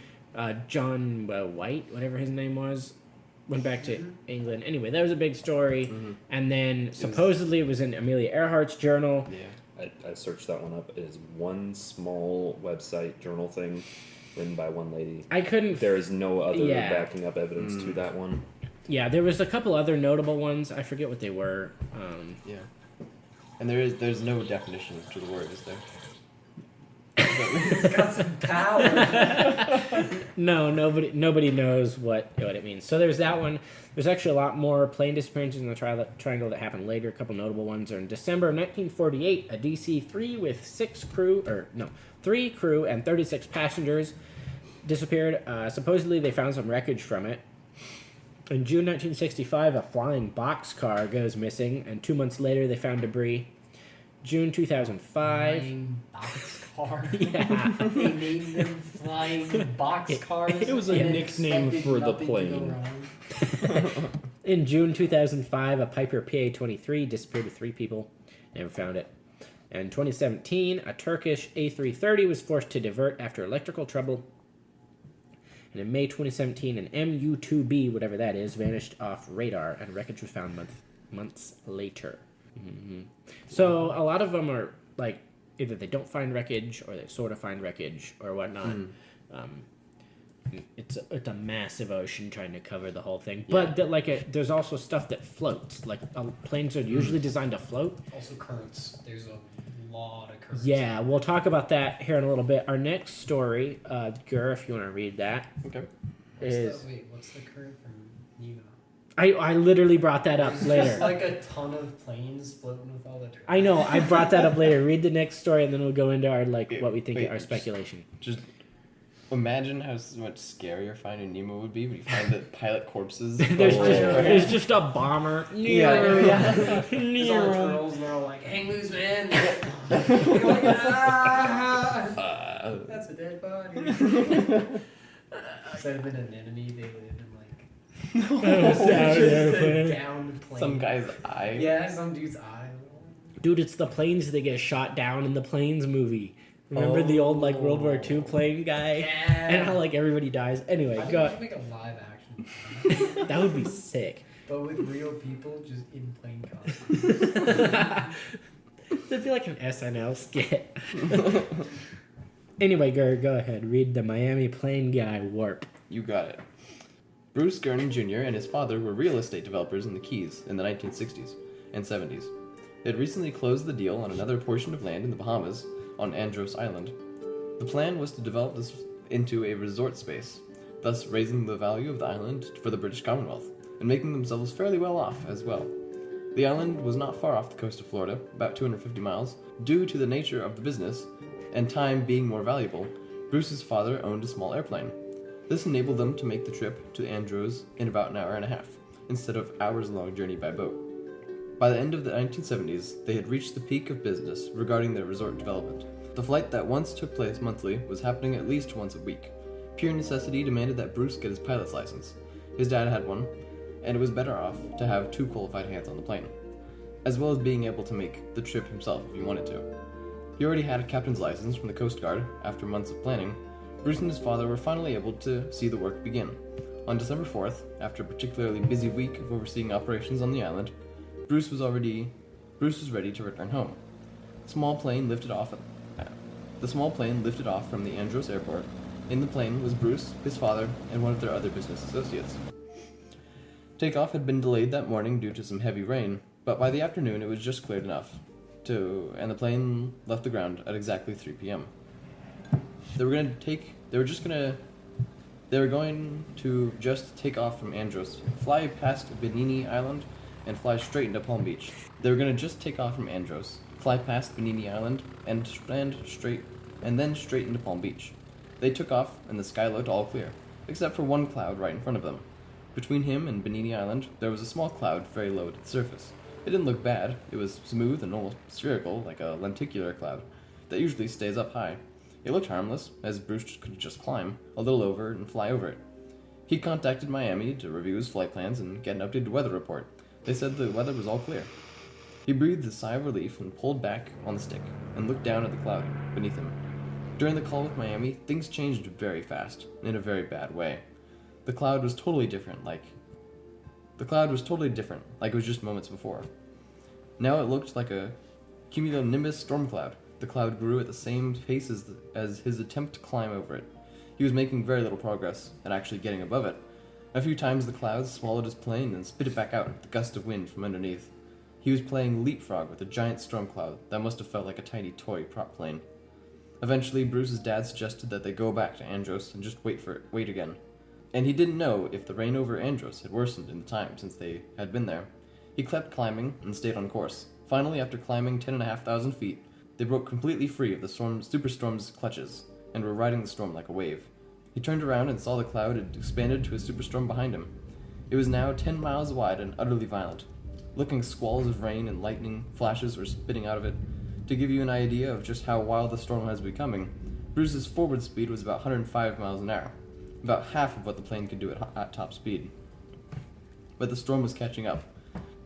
John White, whatever his name was, went back to England. Anyway, that was a big story. And then supposedly it was in Amelia Earhart's journal. Yeah. I searched that one up. It is one small website journal thing written by one lady. I couldn't. There is no other Yeah. backing up evidence to that one. Yeah, there was a couple other notable ones. I forget what they were. Yeah. And there's no definition to the word, is there? It's got some power. No, nobody knows what it means. So there's that one. There's actually a lot more plane disappearances in the triangle that happened later. A couple notable ones are in December 1948. A DC-3 with 3 crew and 36 passengers disappeared. Supposedly they found some wreckage from it. In June 1965, a flying boxcar goes missing, and 2 months later they found debris. June 2005. Flying boxcar. Yeah. They named them flying boxcars. It was a and nickname expected for the nothing to go plane. wrong. In June 2005, a Piper PA-23 disappeared with 3 people. Never found it. In 2017, a Turkish A330 was forced to divert after electrical trouble. And in May 2017, an MU-2B, whatever that is, vanished off radar, and wreckage was found months later. Mm-hmm. So a lot of them are like either they don't find wreckage or they sort of find wreckage or whatnot. It's a massive ocean trying to cover the whole thing. But there's also stuff that floats. Like planes are usually designed to float. Also currents. There's a lot of currents. Yeah, we'll talk about that here in a little bit. Our next story, Gur, if you want to read that. Okay. What's the current from Nemo? I literally brought that up later. Just like a ton of planes floating with all the turbines. I know. I brought that up later. Read the next story, and then we'll go into our what we think our speculation. Just imagine how much scarier Finding Nemo would be when you find the pilot corpses. there's just a bomber. Yeah. There's all the turtles, and they're all like, "Hang loose, man!" You're like, that's a dead body. Instead of an anemone, they live in like a downed plane. Some guy's eye. Yeah, some dude's eye. Dude, it's the planes that get shot down in the Planes movie. Remember the old like World War II plane guy? Yeah. And how like everybody dies. Anyway, I think go. we should make a live action. That would be sick. But with real people just in plane costumes. That'd be like an SNL skit. Anyway, go ahead. Read the Miami plane guy warp. You got it. Bruce Gurney Jr. and his father were real estate developers in the Keys in the 1960s and 70s. They had recently closed the deal on another portion of land in the Bahamas on Andros Island. The plan was to develop this into a resort space, thus raising the value of the island for the British Commonwealth, and making themselves fairly well off as well. The island was not far off the coast of Florida, about 250 miles. Due to the nature of the business, and time being more valuable, Bruce's father owned a small airplane. This enabled them to make the trip to Andros in about an hour and a half, instead of hours-long journey by boat. By the end of the 1970s, they had reached the peak of business regarding their resort development. The flight that once took place monthly was happening at least once a week. Pure necessity demanded that Bruce get his pilot's license. His dad had one, and it was better off to have 2 qualified hands on the plane, as well as being able to make the trip himself if he wanted to. He already had a captain's license from the Coast Guard. After months of planning, Bruce and his father were finally able to see the work begin. On December 4th, after a particularly busy week of overseeing operations on the island, Bruce was ready to return home. The small plane lifted off from the Andros airport. In the plane was Bruce, his father, and one of their other business associates. Takeoff had been delayed that morning due to some heavy rain, but by the afternoon it was just cleared enough, and the plane left the ground at exactly 3 p.m. They were going to just take off from Andros, fly past Bimini Island, and fly straight into Palm Beach. They were going to just take off from Andros, fly past Bimini Island, and then straight into Palm Beach. They took off, and the sky looked all clear, except for one cloud right in front of them. Between him and Bimini Island, there was a small cloud very low to the surface. It didn't look bad. It was smooth and almost spherical, like a lenticular cloud that usually stays up high. It looked harmless, as Bruce could just climb a little over it and fly over it. He contacted Miami to review his flight plans and get an updated weather report. They said the weather was all clear. He breathed a sigh of relief and pulled back on the stick and looked down at the cloud beneath him. During the call with Miami, things changed very fast, in a very bad way. The cloud was totally different, like it was just moments before. Now it looked like a cumulonimbus storm cloud. The cloud grew at the same pace as his attempt to climb over it. He was making very little progress at actually getting above it. A few times the clouds swallowed his plane and spit it back out with a gust of wind from underneath. He was playing leapfrog with a giant storm cloud that must have felt like a tiny toy prop plane. Eventually, Bruce's dad suggested that they go back to Andros and just wait again. And he didn't know if the rain over Andros had worsened in the time since they had been there. He kept climbing and stayed on course. Finally, after climbing 10,500 feet, they broke completely free of the superstorm's clutches and were riding the storm like a wave. He turned around and saw the cloud had expanded to a superstorm behind him. It was now 10 miles wide and utterly violent. Looking squalls of rain and lightning flashes were spitting out of it. To give you an idea of just how wild the storm was becoming, Bruce's forward speed was about 105 miles an hour, about half of what the plane could do at top speed. But the storm was catching up,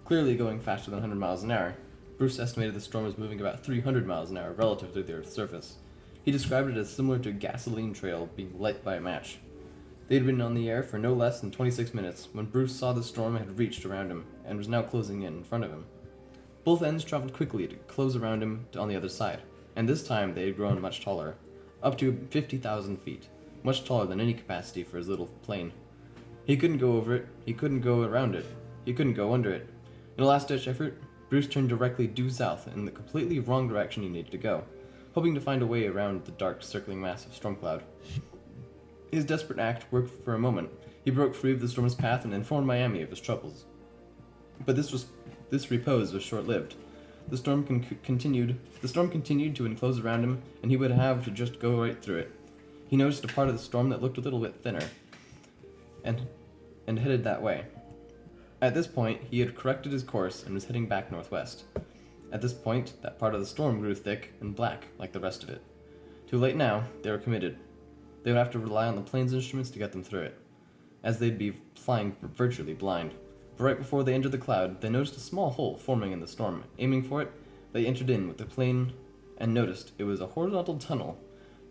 clearly going faster than 100 miles an hour. Bruce estimated the storm was moving about 300 miles an hour relative to the Earth's surface. He described it as similar to a gasoline trail being lit by a match. They had been on the air for no less than 26 minutes when Bruce saw the storm had reached around him and was now closing in front of him. Both ends traveled quickly to close around him on the other side, and this time they had grown much taller, up to 50,000 feet, much taller than any capacity for his little plane. He couldn't go over it, he couldn't go around it, he couldn't go under it. In a last-ditch effort, Bruce turned directly due south in the completely wrong direction he needed to go, hoping to find a way around the dark, circling mass of storm cloud. His desperate act worked for a moment. He broke free of the storm's path and informed Miami of his troubles. But this repose was short-lived. The storm continued to enclose around him, and he would have to just go right through it. He noticed a part of the storm that looked a little bit thinner, and headed that way. At this point, he had corrected his course and was heading back northwest. At this point, that part of the storm grew thick and black, like the rest of it. Too late now, they were committed. They would have to rely on the plane's instruments to get them through it, as they'd be flying virtually blind. But right before they entered the cloud, they noticed a small hole forming in the storm. Aiming for it, they entered in with the plane and noticed it was a horizontal tunnel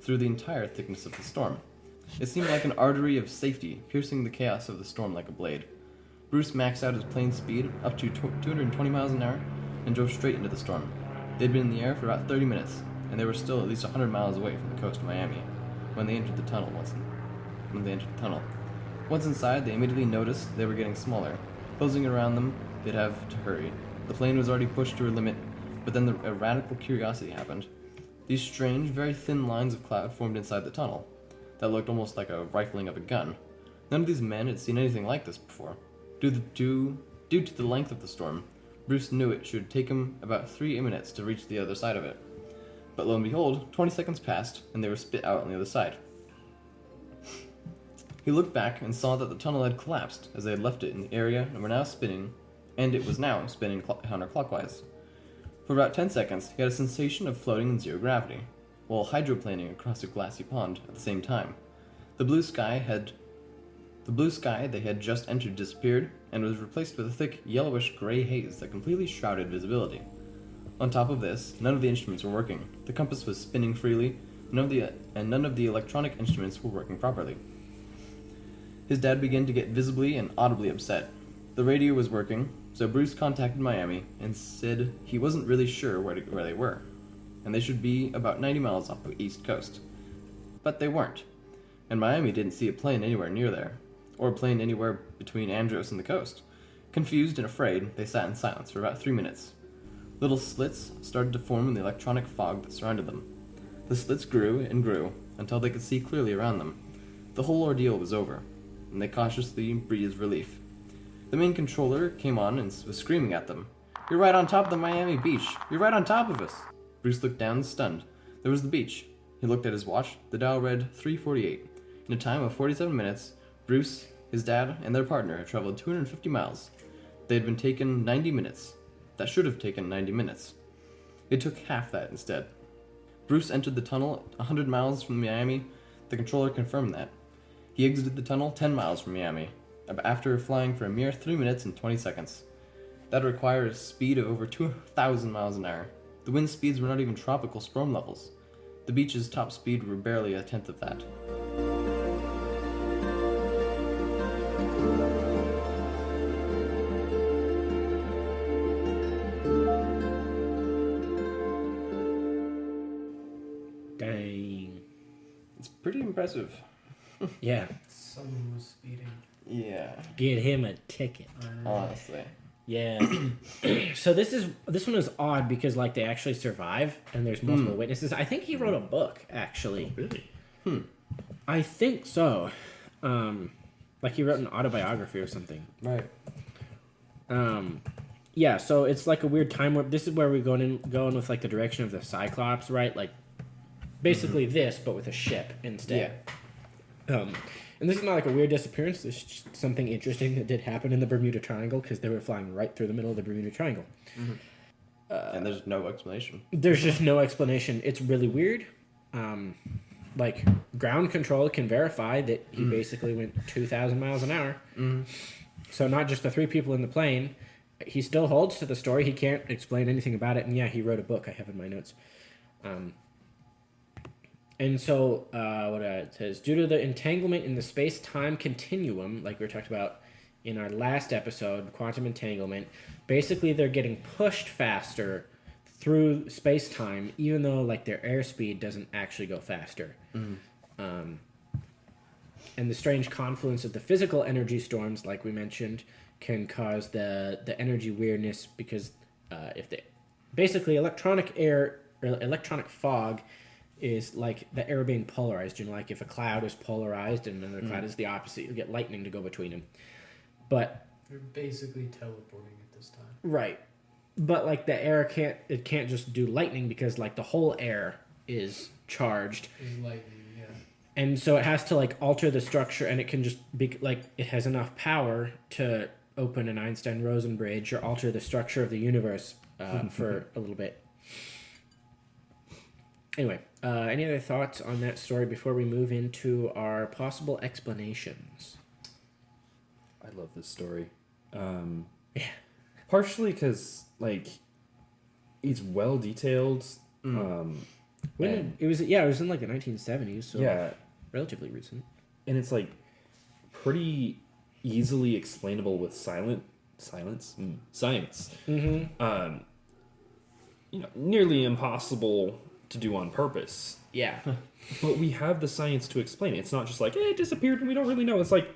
through the entire thickness of the storm. It seemed like an artery of safety, piercing the chaos of the storm like a blade. Bruce maxed out his plane's speed up to 220 miles an hour and drove straight into the storm. They'd been in the air for about 30 minutes, and they were still at least 100 miles away from the coast of Miami when they entered the tunnel. Once inside, they immediately noticed they were getting smaller. Closing around them, they'd have to hurry. The plane was already pushed to her limit, but then a radical curiosity happened. These strange, very thin lines of cloud formed inside the tunnel that looked almost like a rifling of a gun. None of these men had seen anything like this before. Due to the length of the storm, Bruce knew it should take him about 3 minutes to reach the other side of it. But lo and behold, 20 seconds passed, and they were spit out on the other side. He looked back and saw that the tunnel had collapsed as they had left it in the area and it was now spinning counterclockwise. For about 10 seconds, he had a sensation of floating in zero gravity, while hydroplaning across a glassy pond at the same time. The blue sky they had just entered disappeared and was replaced with a thick, yellowish-gray haze that completely shrouded visibility. On top of this, none of the instruments were working. The compass was spinning freely, and none of the electronic instruments were working properly. His dad began to get visibly and audibly upset. The radio was working, so Bruce contacted Miami and said he wasn't really sure where they were, and they should be about 90 miles off the east coast. But they weren't, and Miami didn't see a plane anywhere near there, or a plane anywhere between Andros and the coast. Confused and afraid, they sat in silence for about 3 minutes. Little slits started to form in the electronic fog that surrounded them. The slits grew and grew until they could see clearly around them. The whole ordeal was over, and they cautiously breathed relief. The main controller came on and was screaming at them. "You're right on top of the Miami beach! You're right on top of us!" Bruce looked down, stunned. There was the beach. He looked at his watch. The dial read 3:48. In a time of 47 minutes, Bruce, his dad, and their partner had traveled 250 miles. They had been taken 90 minutes. That should have taken 90 minutes. It took half that instead. Bruce entered the tunnel 100 miles from Miami. The controller confirmed that. He exited the tunnel 10 miles from Miami, after flying for a mere 3 minutes and 20 seconds. That required a speed of over 2,000 miles an hour. The wind speeds were not even tropical storm levels. The beach's top speed were barely a tenth of that. Dang. It's pretty impressive. Yeah. Someone was speeding. Yeah. Get him a ticket. Honestly. Yeah. So this one is odd because like they actually survive and there's multiple witnesses. I think he wrote a book actually. Oh, really? I think so. Like he wrote an autobiography or something. Right. Yeah, so it's like a weird time warp. This is where we're going with like the direction of the Cyclops, right? Like basically this, but with a ship instead. Yeah. And this is not like a weird disappearance. This is just something interesting that did happen in the Bermuda Triangle because they were flying right through the middle of the Bermuda Triangle. And there's no explanation. There's just no explanation. It's really weird. Like ground control can verify that he basically went 2,000 miles an hour. So not just the 3 people in the plane, he still holds to the story. He can't explain anything about it. And yeah, he wrote a book I have in my notes. And so what it says, due to the entanglement in the space-time continuum, like we were talking about in our last episode, quantum entanglement, basically they're getting pushed faster through space-time, even though like their airspeed doesn't actually go faster. And the strange confluence of the physical energy storms, like we mentioned, can cause the energy weirdness because basically electronic fog is like the air being polarized. You know, like if a cloud is polarized and another cloud is the opposite, you get lightning to go between them. But they're basically teleporting at this time. Right. But like the air can't just do lightning because like the whole air is charged. Is lightning, yeah. And so it has to like alter the structure, and it can just be like it has enough power to open an Einstein-Rosen bridge or alter the structure of the universe for a little bit. Anyway, any other thoughts on that story before we move into our possible explanations? I love this story. Yeah. Partially because, like, it's well detailed. It was in like the 1970s, so yeah, relatively recent. And it's like pretty easily explainable with science. Mm-hmm. Nearly impossible to do on purpose. Yeah. But we have the science to explain it. It's not just like, it disappeared and we don't really know. It's like,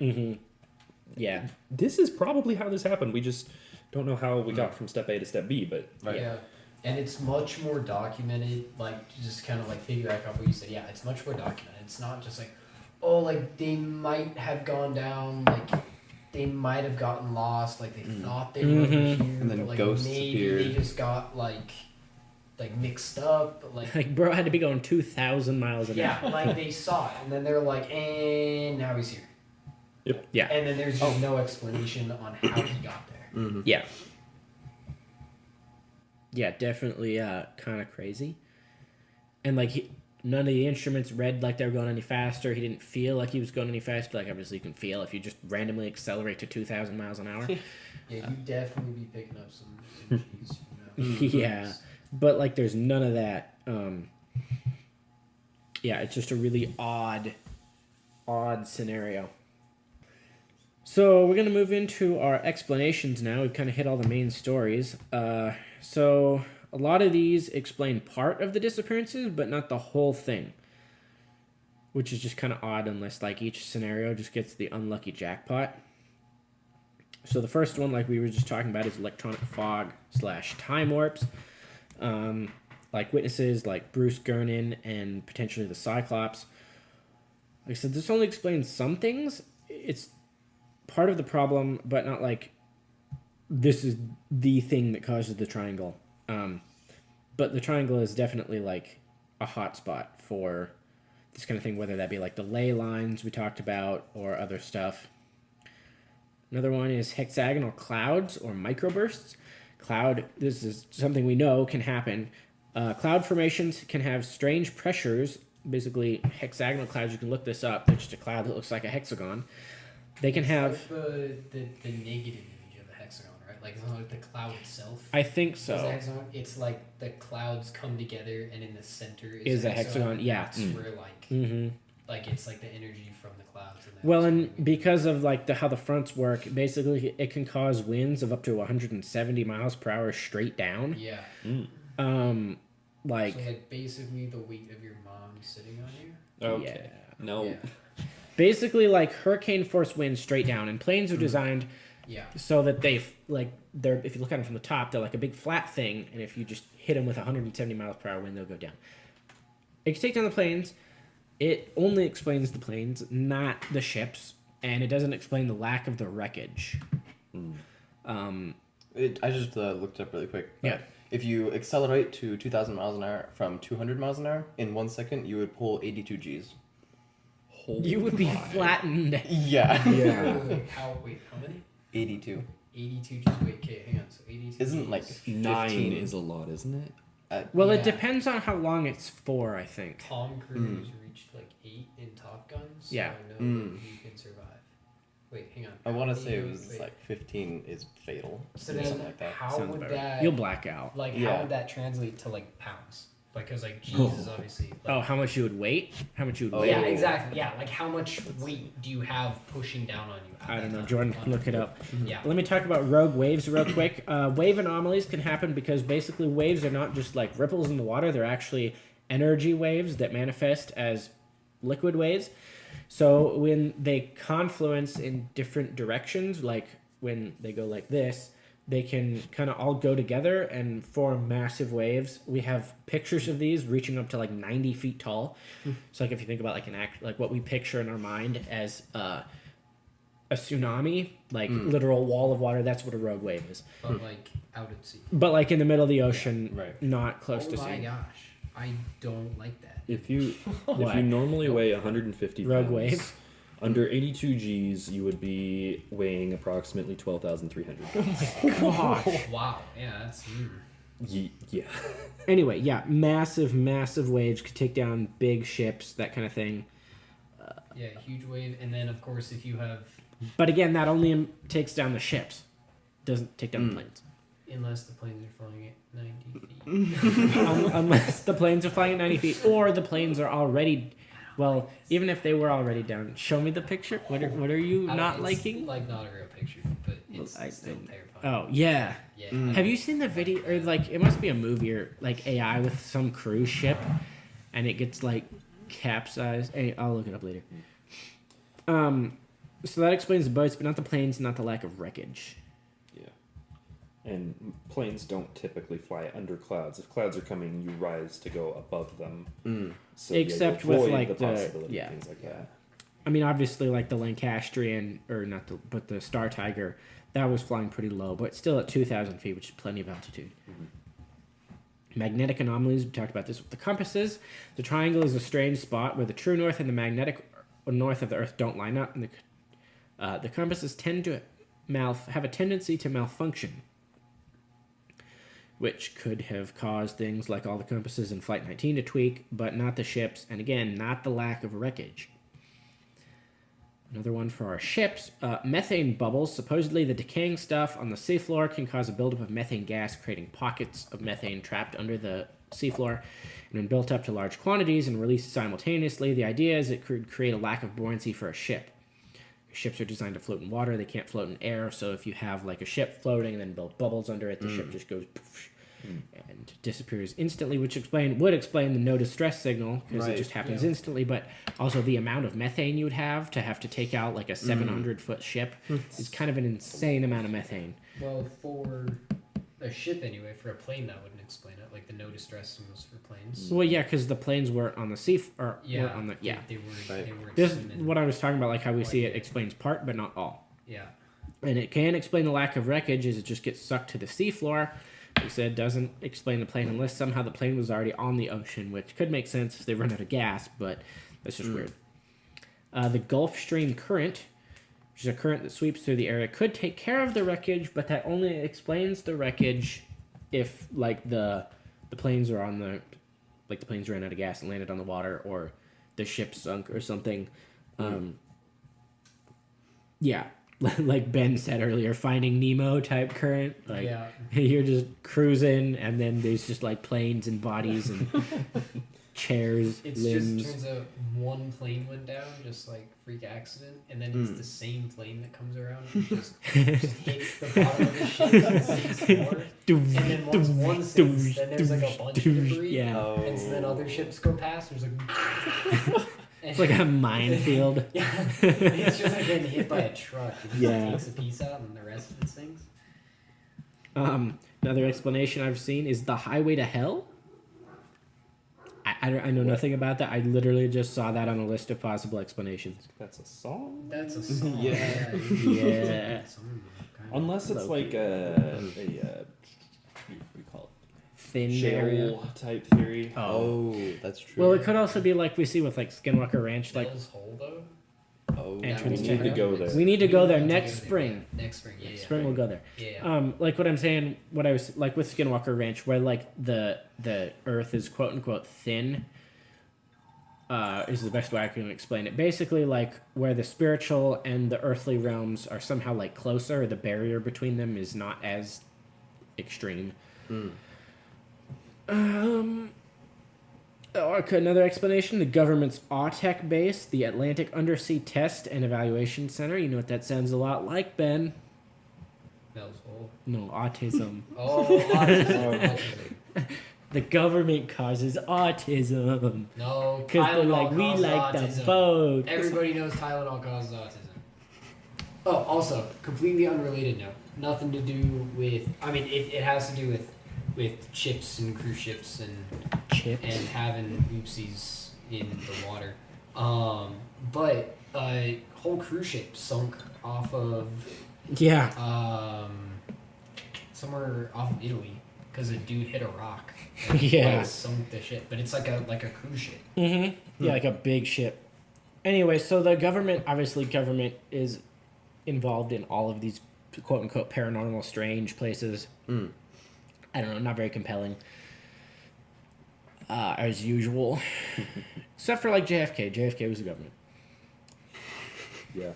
yeah, this is probably how this happened. We just don't know how we got from step A to step B, but Right. Yeah. And it's much more documented, like, just kind of like piggyback off what you said. Yeah, it's much more documented. It's not just like, oh, like, they might have gone down, like, they might have gotten lost, like, they thought they were over here, And then but, like, ghosts maybe appeared. they just got, like mixed up, like... like bro had to be going 2,000 miles an hour. Yeah, like, they saw it, and then they're like, and now he's here. Yep. Yeah. And then there's just no explanation on how he got there. Mm-hmm. Yeah. Yeah, definitely kind of crazy. And like none of the instruments read like they were going any faster. He didn't feel like he was going any faster. Like obviously you can feel if you just randomly accelerate to 2,000 miles an hour. Yeah, you definitely be picking up some cheese. Yeah. But like there's none of that. Yeah, it's just a really odd scenario. So we're going to move into our explanations now. We've kind of hit all the main stories. So a lot of these explain part of the disappearances, but not the whole thing. Which is just kind of odd unless like each scenario just gets the unlucky jackpot. So the first one, like we were just talking about, is electronic fog / time warps. Like witnesses like Bruce Gernon and potentially the Cyclops. Like I said, this only explains some things. It's part of the problem, but not like this is the thing that causes the triangle. But the triangle is definitely like a hot spot for this kind of thing, whether that be like the ley lines we talked about or other stuff. Another one is hexagonal clouds or microbursts. This is something we know can happen. Cloud formations can have strange pressures. Basically, hexagonal clouds, you can look this up. They're just a cloud that looks like a hexagon. They can have... Like the negative image of a hexagon, right? Like, it's not like the cloud itself. I think so. Is a hexagon. It's like the clouds come together, and in the center is a hexagon. Yeah. That's where, like, like, it's like the energy from the clouds. Well, and because of like how the fronts work, basically it can cause winds of up to 170 miles per hour straight down. Yeah. Like... So, like, basically the weight of your mom sitting on you? okay. Yeah. No. Yeah. Basically, like hurricane force winds straight down, and planes are designed so that they're if you look at them from the top, they're like a big flat thing, and if you just hit them with 170 miles per hour wind, they'll go down. It can take down the planes. It only explains the planes, not the ships, and it doesn't explain the lack of the wreckage. I just looked up really quick. Yeah. If you accelerate to 2,000 miles an hour from 200 miles an hour, in 1 second, you would pull 82 Gs. You would be flattened. Yeah. Yeah. How many? 82. 82 just wait, okay, hang on. So 82 Isn't like 9 15. is a lot, isn't it? Well, Yeah. it depends on how long it's for, I think. Tom Cruise reached like 8 in Top Gun, so Yeah. I know that he can survive Wait, hang on. I want to say it was Wait. like 15 is fatal. So or then, something like that. how Sounds would about right. that? You'll black out. Like, Yeah. how would that translate to like pounds? Because like G's is obviously. Like, Oh, how much you would weight? How much you would Oh. weigh? Yeah, exactly. Yeah, like how much weight do you have pushing down on you? at I that don't know. time? Jordan, look it up. Yeah. Let me talk about rogue waves real quick. Wave anomalies can happen because basically waves are not just like ripples in the water. They're actually energy waves that manifest as liquid waves. So when they confluence in different directions, like when they go like this, they can kind of all go together and form massive waves. We have pictures of these reaching up to like 90 feet tall. So like if you think about like an act, like what we picture in our mind as a tsunami, like literal wall of water, that's what a rogue wave is. But like out at sea. But like in the middle of the ocean, Right. not close Oh to my sea. gosh, I don't like that. If you What? normally weigh 150 Rogue pounds, wave? under 82 G's, you would be weighing approximately 12,300 pounds. Gosh. Wow. Yeah, that's. Yeah. Anyway, yeah, massive waves could take down big ships, that kind of thing. Yeah, huge wave, and then of course if you have, But again, that only takes down the ships, doesn't take down the planes. unless the planes are flying at 90 feet. Unless the planes are flying at 90 feet, or the planes are already. Well, even if they were already down, show me the picture. What are you not It's liking? like not a real picture, but it's I still think- terrifying. Oh yeah. Yeah. Have you seen the video? Or like, it must be a movie or like AI with some cruise ship, and it gets like capsized. Hey, I'll look it up later. So that explains the boats, but not the planes, not the lack of wreckage. Yeah. And planes don't typically fly under clouds. If clouds are coming, you rise to go above them. So Except you with, avoid like, the the- possibility yeah. of things like that. I mean, obviously, like the Lancastrian, but the Star Tiger, that was flying pretty low, but still at 2,000 feet, which is plenty of altitude. Magnetic anomalies, we talked about this with the compasses. The triangle is a strange spot where the true north and the magnetic north of the Earth don't line up, and the compasses tend to have a tendency to malfunction, which could have caused things like all the compasses in Flight 19 to tweak, but not the ships, and again, not the lack of wreckage. Another one for our ships. Methane bubbles. Supposedly the decaying stuff on the seafloor can cause a buildup of methane gas, creating pockets of methane trapped under the seafloor. And when built up to large quantities and released simultaneously, the idea is it could create a lack of buoyancy for a ship. Ships are designed to float in water. They can't float in air. So if you have like a ship floating and then build bubbles under it, the ship just goes poof, and disappears instantly, which would explain the no distress signal, because it Right. just happens instantly. But also the amount of methane you would have to take out like a 700-foot ship is kind of an insane amount of methane. Well, for a ship anyway, for a plane that wouldn't explain it. Like the no distress signals for planes. Well, yeah, because the planes weren't on the sea, or Yeah. weren't on the They were. Right. They were. This is extreme what I was talking about, like how we see it Like- explains part, but not all. Yeah. And it can explain the lack of wreckage, as it just gets sucked to the seafloor. Like I said, doesn't explain the plane unless somehow the plane was already on the ocean, which could make sense if they run out of gas, but that's just weird. The Gulf Stream current, which is a current that sweeps through the area, could take care of the wreckage, but that only explains the wreckage if like the planes are on the planes ran out of gas and landed on the water, or the ship sunk or something. Yeah. Like Ben said earlier, Finding Nemo type current. Like Yeah. you're just cruising, and then there's just like planes and bodies and chairs, It's limbs. just turns out one plane went down, just like freak accident, and then it's the same plane that comes around and just hits the bottom of the ship and sinks more. And then once one sinks, then there's like a bunch of debris. Yeah. Oh. And so then other ships go past. There's like. It's like a minefield. Yeah, it's just like getting hit by a truck. It just Yeah. takes a piece out, and the rest of it sinks. Another explanation I've seen is the highway to hell. I know nothing about that. I literally just saw that on a list of possible explanations. That's a song? That's a song. Yeah. Yeah. Unless it's Low-key. like what do you call it? Thin area. Shale type theory. Oh, that's true. Well, it could also be like we see with like Skinwalker Ranch, like Bell's Hole, though. Oh, entrance we to need to hell. go there. We need to go there need to next go there, spring. yeah. Next spring, yeah. Spring we'll go there. Yeah. Like what I'm saying, what I was like with Skinwalker Ranch, where like the earth is quote unquote thin. is the best way I can explain it. Basically, like where the spiritual and the earthly realms are somehow like closer, the barrier between them is not as extreme. Another explanation: the government's AUTEC base, the Atlantic Undersea Test and Evaluation Center. You know what that sounds a lot like, Ben? Mel's hole. No, autism. Oh, autism. The government causes autism. No, Because they're like, we causes like autism. the boat. Everybody knows Tylenol causes autism. Oh, also, completely unrelated note. Nothing to do with... I mean, it has to do with ships and cruise ships and having oopsies in the water. But a whole cruise ship sunk off of... Yeah. Somewhere off of Italy because a dude hit a rock. Yeah. Like, sunk the ship, but it's like a cruise ship. Mm-hmm. Yeah, like a big ship. Anyway, so the government is involved in all of these quote-unquote paranormal strange places. I don't know, not very compelling. As usual. Except for like JFK. JFK was the government. Yeah.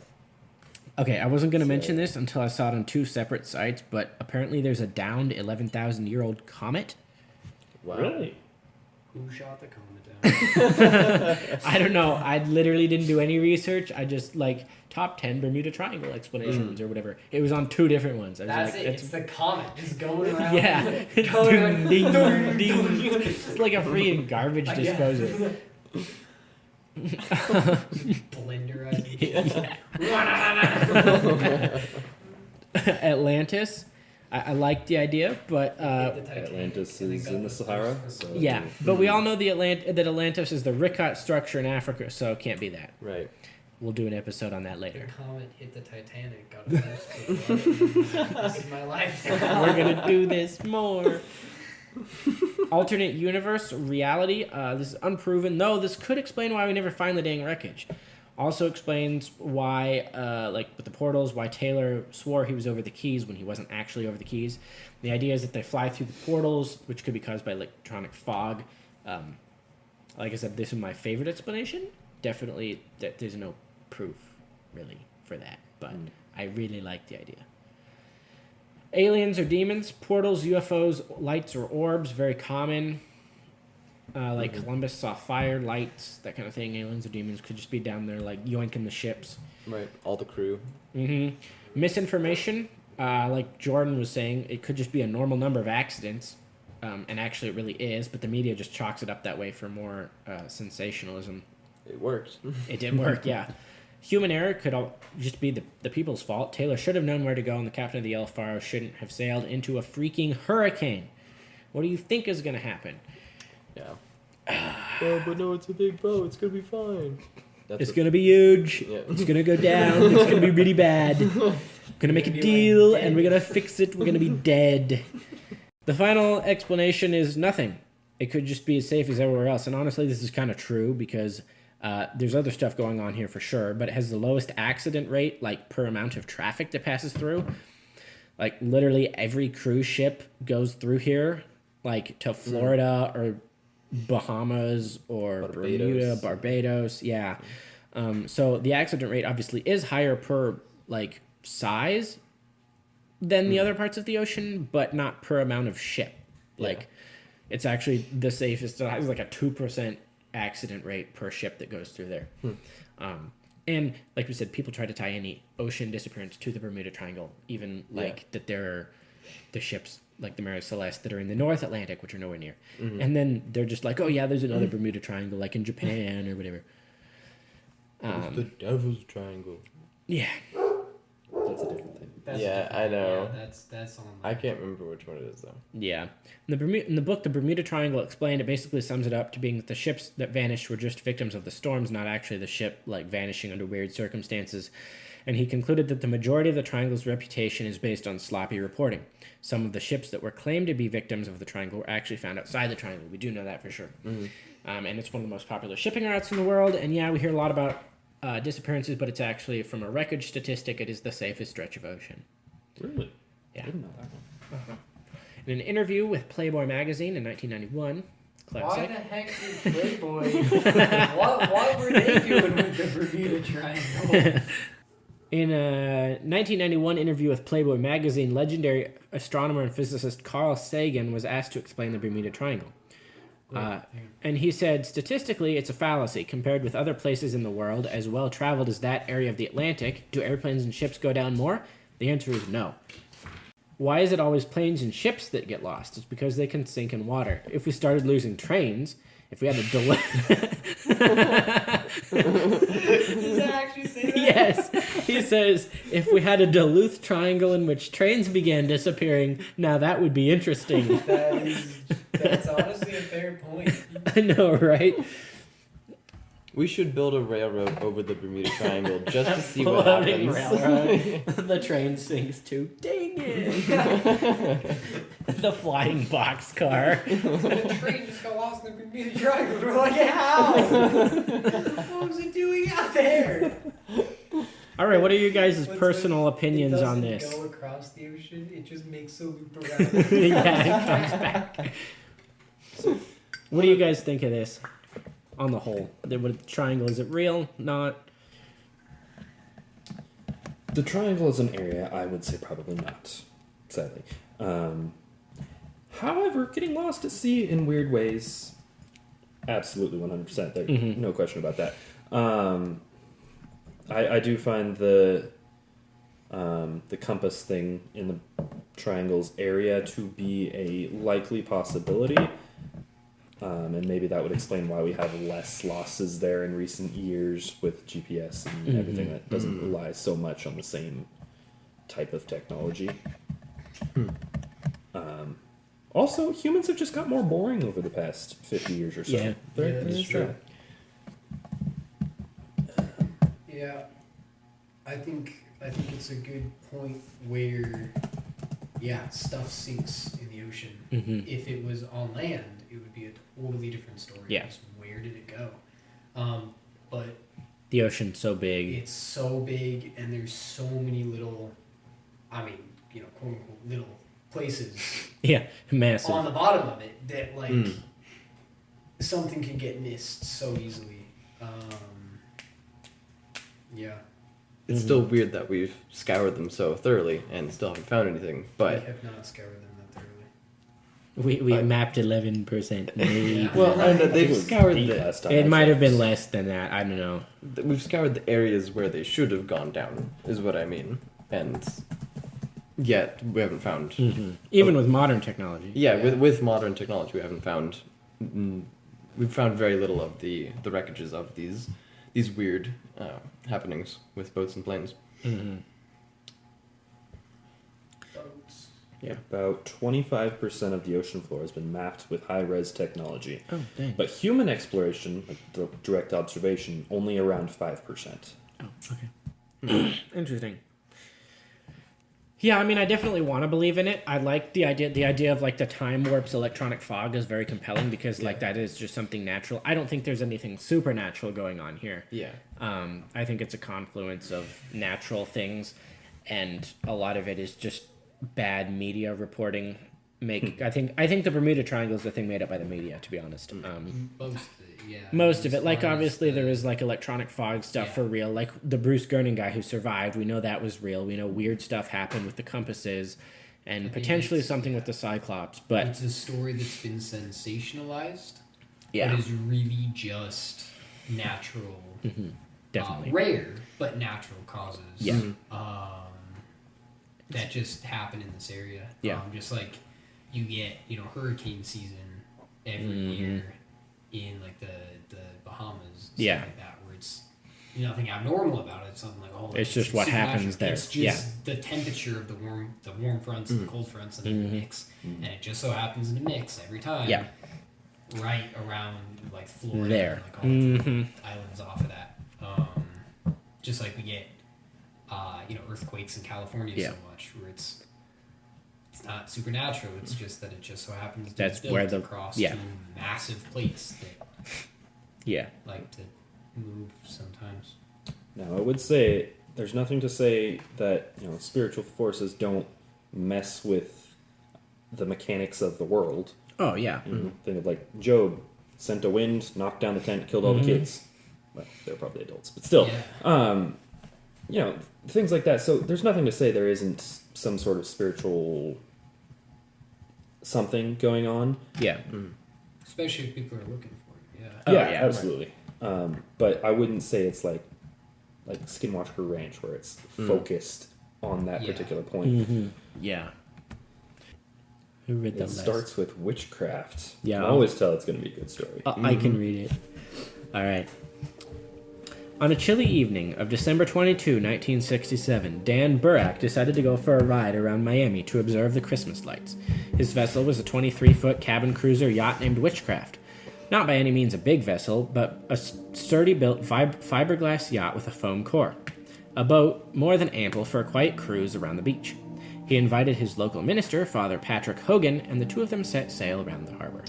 Okay, I wasn't going to mention this until I saw it on 2 separate sites, but apparently there's a downed 11,000-year-old comet. Wow. Really? Who shot the comet down? I don't know. I literally didn't do any research. I just, like, top 10 Bermuda Triangle explanations or whatever. It was on 2 different ones. I was That's like, it. It's the comet just going around. Yeah. Going around. Ding, ding, ding. It's like a freaking garbage disposal. Blenderizing. Atlantis. I like the idea, but Atlantis is in the Sahara. So yeah, but we all know that Atlantis is the Rickott structure in Africa, so it can't be that. Right. We'll do an episode on that The later. comet hit the Titanic. Got a first. This is my life. We're gonna do this more. Alternate universe reality. This is unproven. No, this could explain why we never find the dang wreckage. Also explains why, like with the portals, why Taylor swore he was over the Keys when he wasn't actually over the Keys. The idea is that they fly through the portals, which could be caused by electronic fog. Like I said, this is my favorite explanation. Definitely, that there's no proof really for that, but I really like the idea. Aliens or demons, portals, UFOs, lights or orbs, very common. Like Columbus saw fire, lights, that kind of thing. Aliens or demons could just be down there like yoinking the ships. Right. All the crew. Misinformation, like Jordan was saying, it could just be a normal number of accidents. And actually it really is, but the media just chalks it up that way for more sensationalism. It worked. It did work, yeah. Human error could just be the people's fault. Taylor should have known where to go, and the captain of the El Faro shouldn't have sailed into a freaking hurricane. What do you think is going to happen? Yeah. Oh, but no, it's a big boat. It's going to be fine. It's going to be huge. Yeah. It's going to go down. It's going to be really bad. Going to make a deal, and we're going to fix it. We're going to be dead. The final explanation is nothing. It could just be as safe as everywhere else. And honestly, this is kind of true because... there's other stuff going on here for sure, but it has the lowest accident rate, like per amount of traffic that passes through. Like literally every cruise ship goes through here, like to Florida or Bahamas or Bermuda, Barbados. Yeah. So the accident rate obviously is higher per like size than the other parts of the ocean, but not per amount of ship. Like it's actually the safest. It has like a 2% accident rate per ship that goes through there. And like we said, people try to tie any ocean disappearance to the Bermuda Triangle, even like that there are the ships like the Mary Celeste that are in the North Atlantic, which are nowhere near. And then they're just like, oh yeah, there's another Bermuda Triangle like in Japan or whatever. It's the Devil's Triangle. Yeah. That's a different thing. That's Yeah, I know. Yeah, that's on. I can't remember which one it is though. Yeah. In the book, The Bermuda Triangle Explained, it basically sums it up to being that the ships that vanished were just victims of the storms, not actually the ship like vanishing under weird circumstances. And he concluded that the majority of the triangle's reputation is based on sloppy reporting. Some of the ships that were claimed to be victims of the triangle were actually found outside the triangle. We do know that for sure. And it's one of the most popular shipping routes in the world. And yeah, we hear a lot about disappearances, but it's actually, from a wreckage statistic, it is the safest stretch of ocean. Really? Yeah. I didn't know that one. In an interview with Playboy magazine in 1991, Why Classic. the heck did Playboy? what were they doing with the Bermuda Triangle? In a 1991 interview with Playboy magazine, legendary astronomer and physicist Carl Sagan was asked to explain the Bermuda Triangle. And he said, statistically, it's a fallacy. Compared with other places in the world, as well traveled as that area of the Atlantic, do airplanes and ships go down more? The answer is no. Why is it always planes and ships that get lost? It's because they can sink in water. If we started losing trains, if we had a delay... Does that actually say that? Yes. He says, if we had a Duluth Triangle in which trains began disappearing, now that would be interesting. That's honestly a fair point. I know, right? We should build a railroad over the Bermuda Triangle just to see what Floating happens. railroad. The train sinks too. Dang it. The flying boxcar. The train just got lost in the Bermuda Triangle. We're like, how? What was it doing out there? All right, what are you guys' What's personal it opinions on doesn't this? go across the ocean. It just makes a loop around. Yeah, it comes back. What do you guys think of this? On the whole, the triangle, is it real? Not? The triangle is an area, I would say probably not, sadly. However, getting lost at sea in weird ways, absolutely 100%. There's no question about that. I do find the compass thing in the triangle's area to be a likely possibility. And maybe that would explain why we have less losses there in recent years with GPS and everything that doesn't rely so much on the same type of technology. Also, humans have just got more boring over the past 50 years or so. Yeah. That's true. Yeah, I think it's a good point where, yeah, stuff sinks in the ocean. If it was on land, it would be a totally different story. Yeah. Just where did it go? But The ocean's so big. it's so big, and there's so many little, quote unquote, little places Yeah, massive. on the bottom of it that something could get missed so easily. Yeah. It's still weird that we've scoured them so thoroughly and still haven't found anything. But We have not scoured them that thoroughly. We mapped 11%. Yeah. well, I know I think they've it was scoured eight the. last time It I might have been checked. less than that. I don't know. We've scoured the areas where they should have gone down, is what I mean, and yet we haven't found. Even with modern technology. Yeah, Yeah. with modern technology, we haven't found. We've found very little of the wreckages of these weird happenings with boats and planes. Boats. Yeah. About 25% of the ocean floor has been mapped with high-res technology. Oh, dang. But human exploration, like direct observation, only around 5%. Oh, okay. Interesting. Yeah, I mean, I definitely want to believe in it. I like the idea. The idea of like the time warps electronic fog is very compelling because like that is just something natural. I don't think there's anything supernatural going on here. Yeah. I think it's a confluence of natural things, and a lot of it is just bad media reporting. I think the Bermuda Triangle is the thing made up by the media, to be honest. Most of it, yeah. Most of As it, like far as obviously the- there is like electronic fog stuff Yeah. for real. Like the Bruce Gernon guy who survived, we know that was real. We know weird stuff happened with the compasses, and think potentially it's- something with the Cyclops. But It's a story that's been sensationalized. yeah, But is really just natural. definitely. Rare, but natural causes. Yeah. That just happen in this area. Yeah. Just like you get, hurricane season every year in like the Bahamas. Stuff Yeah. Like that, where it's nothing abnormal about it. It's something like It's just what happens there. It's just the temperature of the warm fronts and the cold fronts and then the mix, and it just so happens to mix every time. Yeah. Right around like Florida, There. and, like all the islands off of that. Just like we get, earthquakes in California Yeah. so much, where it's not supernatural. It's just that it just so happens to That's be where built the- across yeah. two massive plates that Yeah. like to move sometimes. Now, I would say there's nothing to say that spiritual forces don't mess with the mechanics of the world. Oh, yeah. Think of like Job sent a wind, knocked down the tent, killed all the kids. Well, they're probably adults, but still. Yeah. Things like that. So there's nothing to say there isn't some sort of spiritual something going on. Yeah. Especially if people are looking for it. Yeah. Oh, yeah, yeah, absolutely. But I wouldn't say it's like Skinwalker Ranch where it's focused on that particular point. Yeah. Who read It that last? starts with witchcraft. Yeah, You can always tell it's going to be a good story. I can read it. All right. On a chilly evening of December 22, 1967, Dan Burak decided to go for a ride around Miami to observe the Christmas lights. His vessel was a 23-foot cabin cruiser yacht named Witchcraft. Not by any means a big vessel, but a sturdy-built fiberglass yacht with a foam core. A boat more than ample for a quiet cruise around the beach. He invited his local minister, Father Patrick Hogan, and the two of them set sail around the harbor.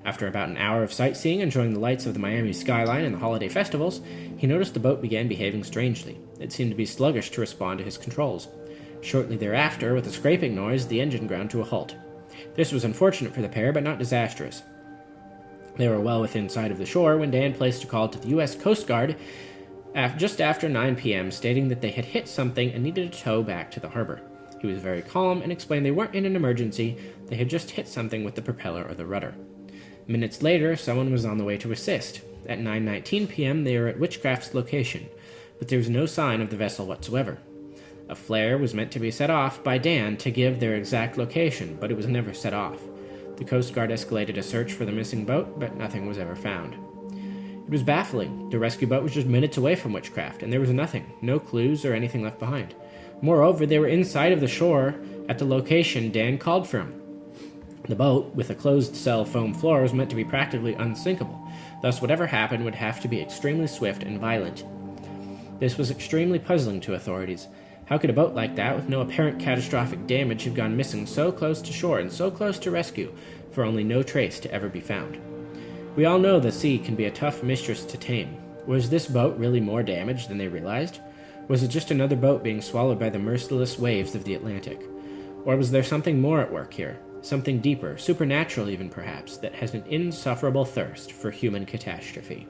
After about an hour of sightseeing, enjoying the lights of the Miami skyline and the holiday festivals, he noticed the boat began behaving strangely. It seemed to be sluggish to respond to his controls. Shortly thereafter, with a scraping noise, the engine ground to a halt. This was unfortunate for the pair, but not disastrous. They were well within sight of the shore when Dan placed a call to the U.S. Coast Guard just after 9 p.m., stating that they had hit something and needed a tow back to the harbor. He was very calm and explained they weren't in an emergency, they had just hit something with the propeller or the rudder. Minutes later, someone was on the way to assist. At 9:19 p.m., they were at Witchcraft's location, but there was no sign of the vessel whatsoever. A flare was meant to be set off by Dan to give their exact location, but it was never set off. The Coast Guard escalated a search for the missing boat, but nothing was ever found. It was baffling. The rescue boat was just minutes away from Witchcraft, and there was nothing, no clues or anything left behind. Moreover, they were inside of the shore at the location Dan called from. The boat, with a closed-cell foam floor, was meant to be practically unsinkable. Thus, whatever happened would have to be extremely swift and violent. This was extremely puzzling to authorities. How could a boat like that, with no apparent catastrophic damage, have gone missing so close to shore and so close to rescue, for only no trace to ever be found? We all know the sea can be a tough mistress to tame. Was this boat really more damaged than they realized? Was it just another boat being swallowed by the merciless waves of the Atlantic? Or was there something more at work here? Something deeper, supernatural even perhaps, that has an insufferable thirst for human catastrophe?